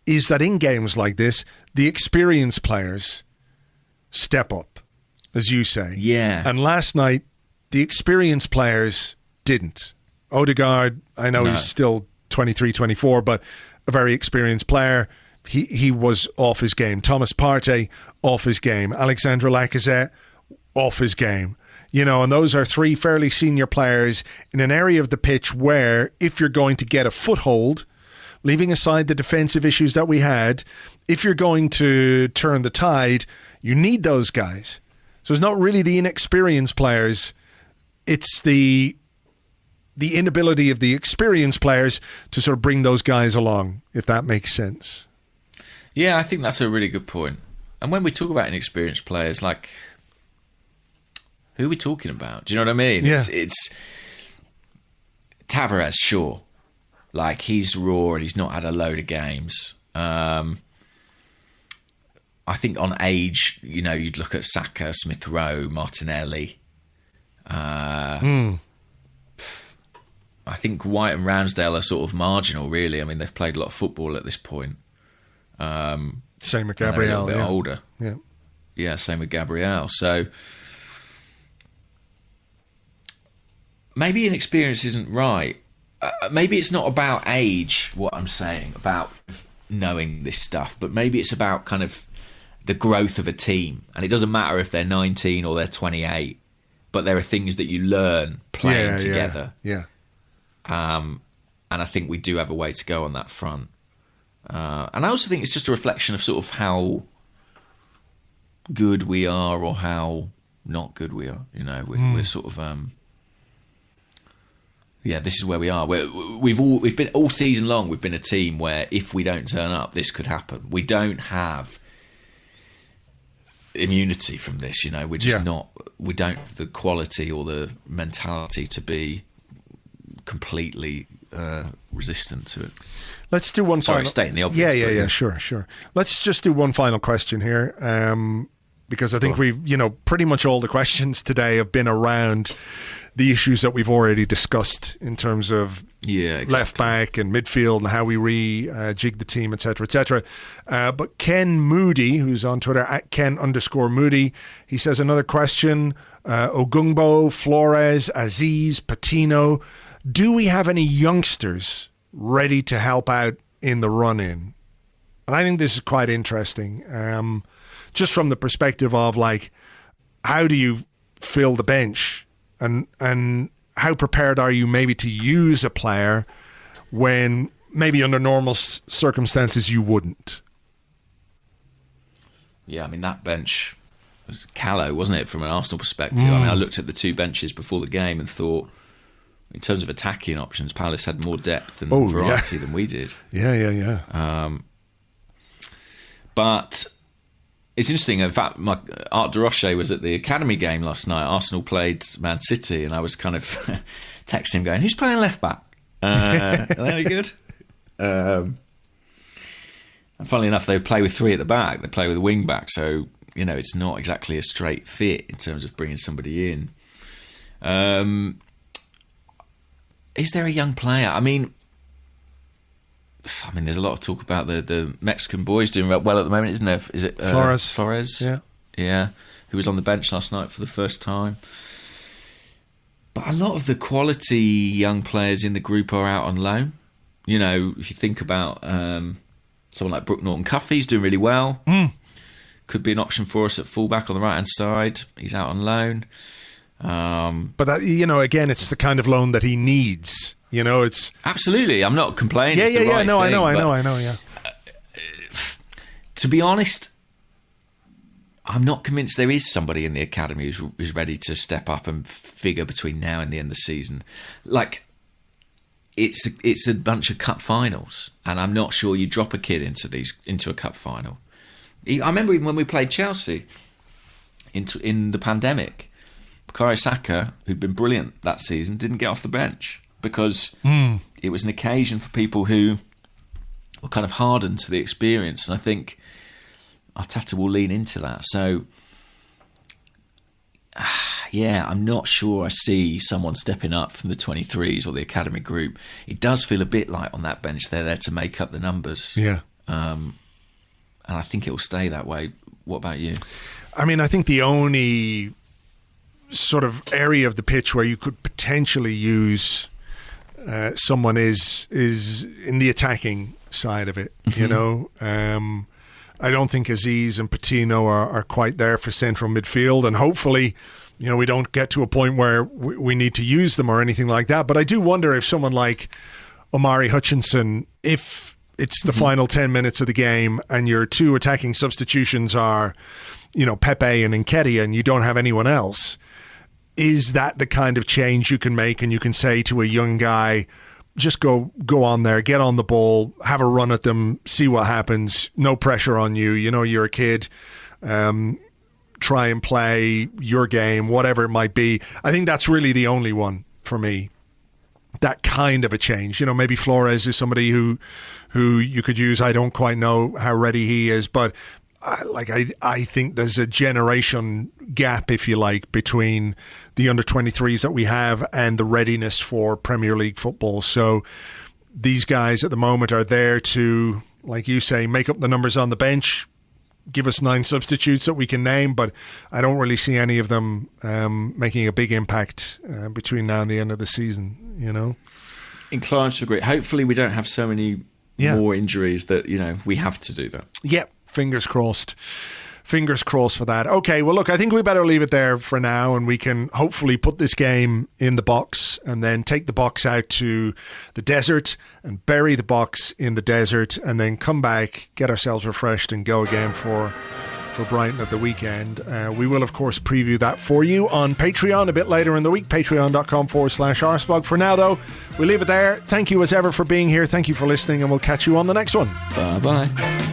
Speaker 2: is that in games like this, the experienced players step up, as you say.
Speaker 3: Yeah.
Speaker 2: And last night, the experienced players didn't. Odegaard, I know he's still 23, 24, but a very experienced player. He was off his game. Thomas Partey, off his game. Alexandre Lacazette, off his game. You know, and those are three fairly senior players in an area of the pitch where, if you're going to get a foothold, leaving aside the defensive issues that we had, if you're going to turn the tide, you need those guys. So it's not really the inexperienced players. It's the inability of the experienced players to sort of bring those guys along, if that makes sense.
Speaker 3: Yeah, I think that's a really good point. And when we talk about inexperienced players, like, who are we talking about? Do you know what I mean?
Speaker 2: Yeah.
Speaker 3: It's Tavares, sure. Like, he's raw and he's not had a load of games. I think on age, you know, you'd look at Saka, Smith Rowe, Martinelli. I think White and Ramsdale are sort of marginal, really. I mean, they've played a lot of football at this point.
Speaker 2: Same with Gabriel.
Speaker 3: A little bit older.
Speaker 2: Yeah,
Speaker 3: same with Gabriel. So maybe inexperience isn't right. Maybe it's not about age, what I'm saying, about knowing this stuff, but maybe it's about kind of the growth of a team. And it doesn't matter if they're 19 or they're 28. But there are things that you learn playing together.
Speaker 2: Yeah.
Speaker 3: And I think we do have a way to go on that front. And I also think it's just a reflection of sort of how good we are or how not good we are. You know, we're sort of... Yeah, this is where we are. We've been all season long. We've been a team where if we don't turn up, this could happen. We don't have immunity from this. We're just not. We don't have the quality or the mentality to be completely resistant to it.
Speaker 2: Let's do one final.
Speaker 3: Stating the obvious.
Speaker 2: Yeah. Sure. Let's just do one final question here, because I think we've, pretty much all the questions today have been around the issues that we've already discussed in terms of left back and midfield and how we jig the team, etc. But Ken Moody, who's on Twitter at Ken_Moody, he says another question: Ogungbo, Flores, Aziz, Patino. Do we have any youngsters ready to help out in the run-in? And I think this is quite interesting, just from the perspective of how do you fill the bench, and how prepared are you maybe to use a player when maybe under normal circumstances you wouldn't?
Speaker 3: Yeah, I mean, that bench was callow, wasn't it, from an Arsenal perspective? I mean, I looked at the two benches before the game and thought, in terms of attacking options, Palace had more depth and variety than we did.
Speaker 2: Yeah.
Speaker 3: But it's interesting. In fact, Art de Roche was at the academy game last night. Arsenal played Man City, and I was kind of texting him going, "Who's playing left back? Are they any good?" And funnily enough, they play with three at the back. They play with a wing back, so it's not exactly a straight fit in terms of bringing somebody in. Is there a young player? I mean, there's a lot of talk about the Mexican boys doing well at the moment, isn't there? Is it Flores? Yeah, who was on the bench last night for the first time. But a lot of the quality young players in the group are out on loan. If you think about someone like Brooke Norton-Cuffey's doing really well. Could be an option for us at fullback on the right-hand side. He's out on loan.
Speaker 2: But that, again, it's the kind of loan that he needs. It's
Speaker 3: absolutely. I'm not complaining.
Speaker 2: I know. Yeah.
Speaker 3: To be honest, I'm not convinced there is somebody in the academy who's ready to step up and figure between now and the end of the season. It's a bunch of cup finals, and I'm not sure you drop a kid into a cup final. I remember even when we played Chelsea in the pandemic, Bukayo Saka, who'd been brilliant that season, didn't get off the bench because it was an occasion for people who were kind of hardened to the experience, and I think Arteta will lean into that. So, I'm not sure I see someone stepping up from the 23s or the academy group. It does feel a bit like on that bench they're there to make up the numbers.
Speaker 2: Yeah.
Speaker 3: And I think it will stay that way. What about you?
Speaker 2: I mean, I think the only sort of area of the pitch where you could potentially use someone is in the attacking side of it. I don't think Aziz and Patino are quite there for central midfield, and hopefully we don't get to a point where we need to use them or anything like that. But I do wonder if someone like Omari Hutchinson, if it's the final 10 minutes of the game and your two attacking substitutions are Pepe and Nketiah, and you don't have anyone else, is that the kind of change you can make and you can say to a young guy, just go on there, get on the ball, have a run at them, see what happens, no pressure on you, you're a kid, try and play your game, whatever it might be. I think that's really the only one for me, that kind of a change. Maybe Flores is somebody who you could use. I don't quite know how ready he is, but I think there's a generation gap, if you like, between the under-23s that we have and the readiness for Premier League football. So these guys at the moment are there to, like you say, make up the numbers on the bench, give us 9 substitutes that we can name, but I don't really see any of them making a big impact between now and the end of the season,
Speaker 3: Inclined to agree. Hopefully we don't have so many more injuries that, we have to do that.
Speaker 2: Yep. Fingers crossed. Fingers crossed for that. Okay, well, look, I think we better leave it there for now, and we can hopefully put this game in the box and then take the box out to the desert and bury the box in the desert and then come back, get ourselves refreshed and go again for for Brighton at the weekend. We will, of course, preview that for you on Patreon a bit later in the week, patreon.com/Arseblog. For now, though, we'll leave it there. Thank you as ever for being here. Thank you for listening, and we'll catch you on the next one.
Speaker 3: Bye-bye.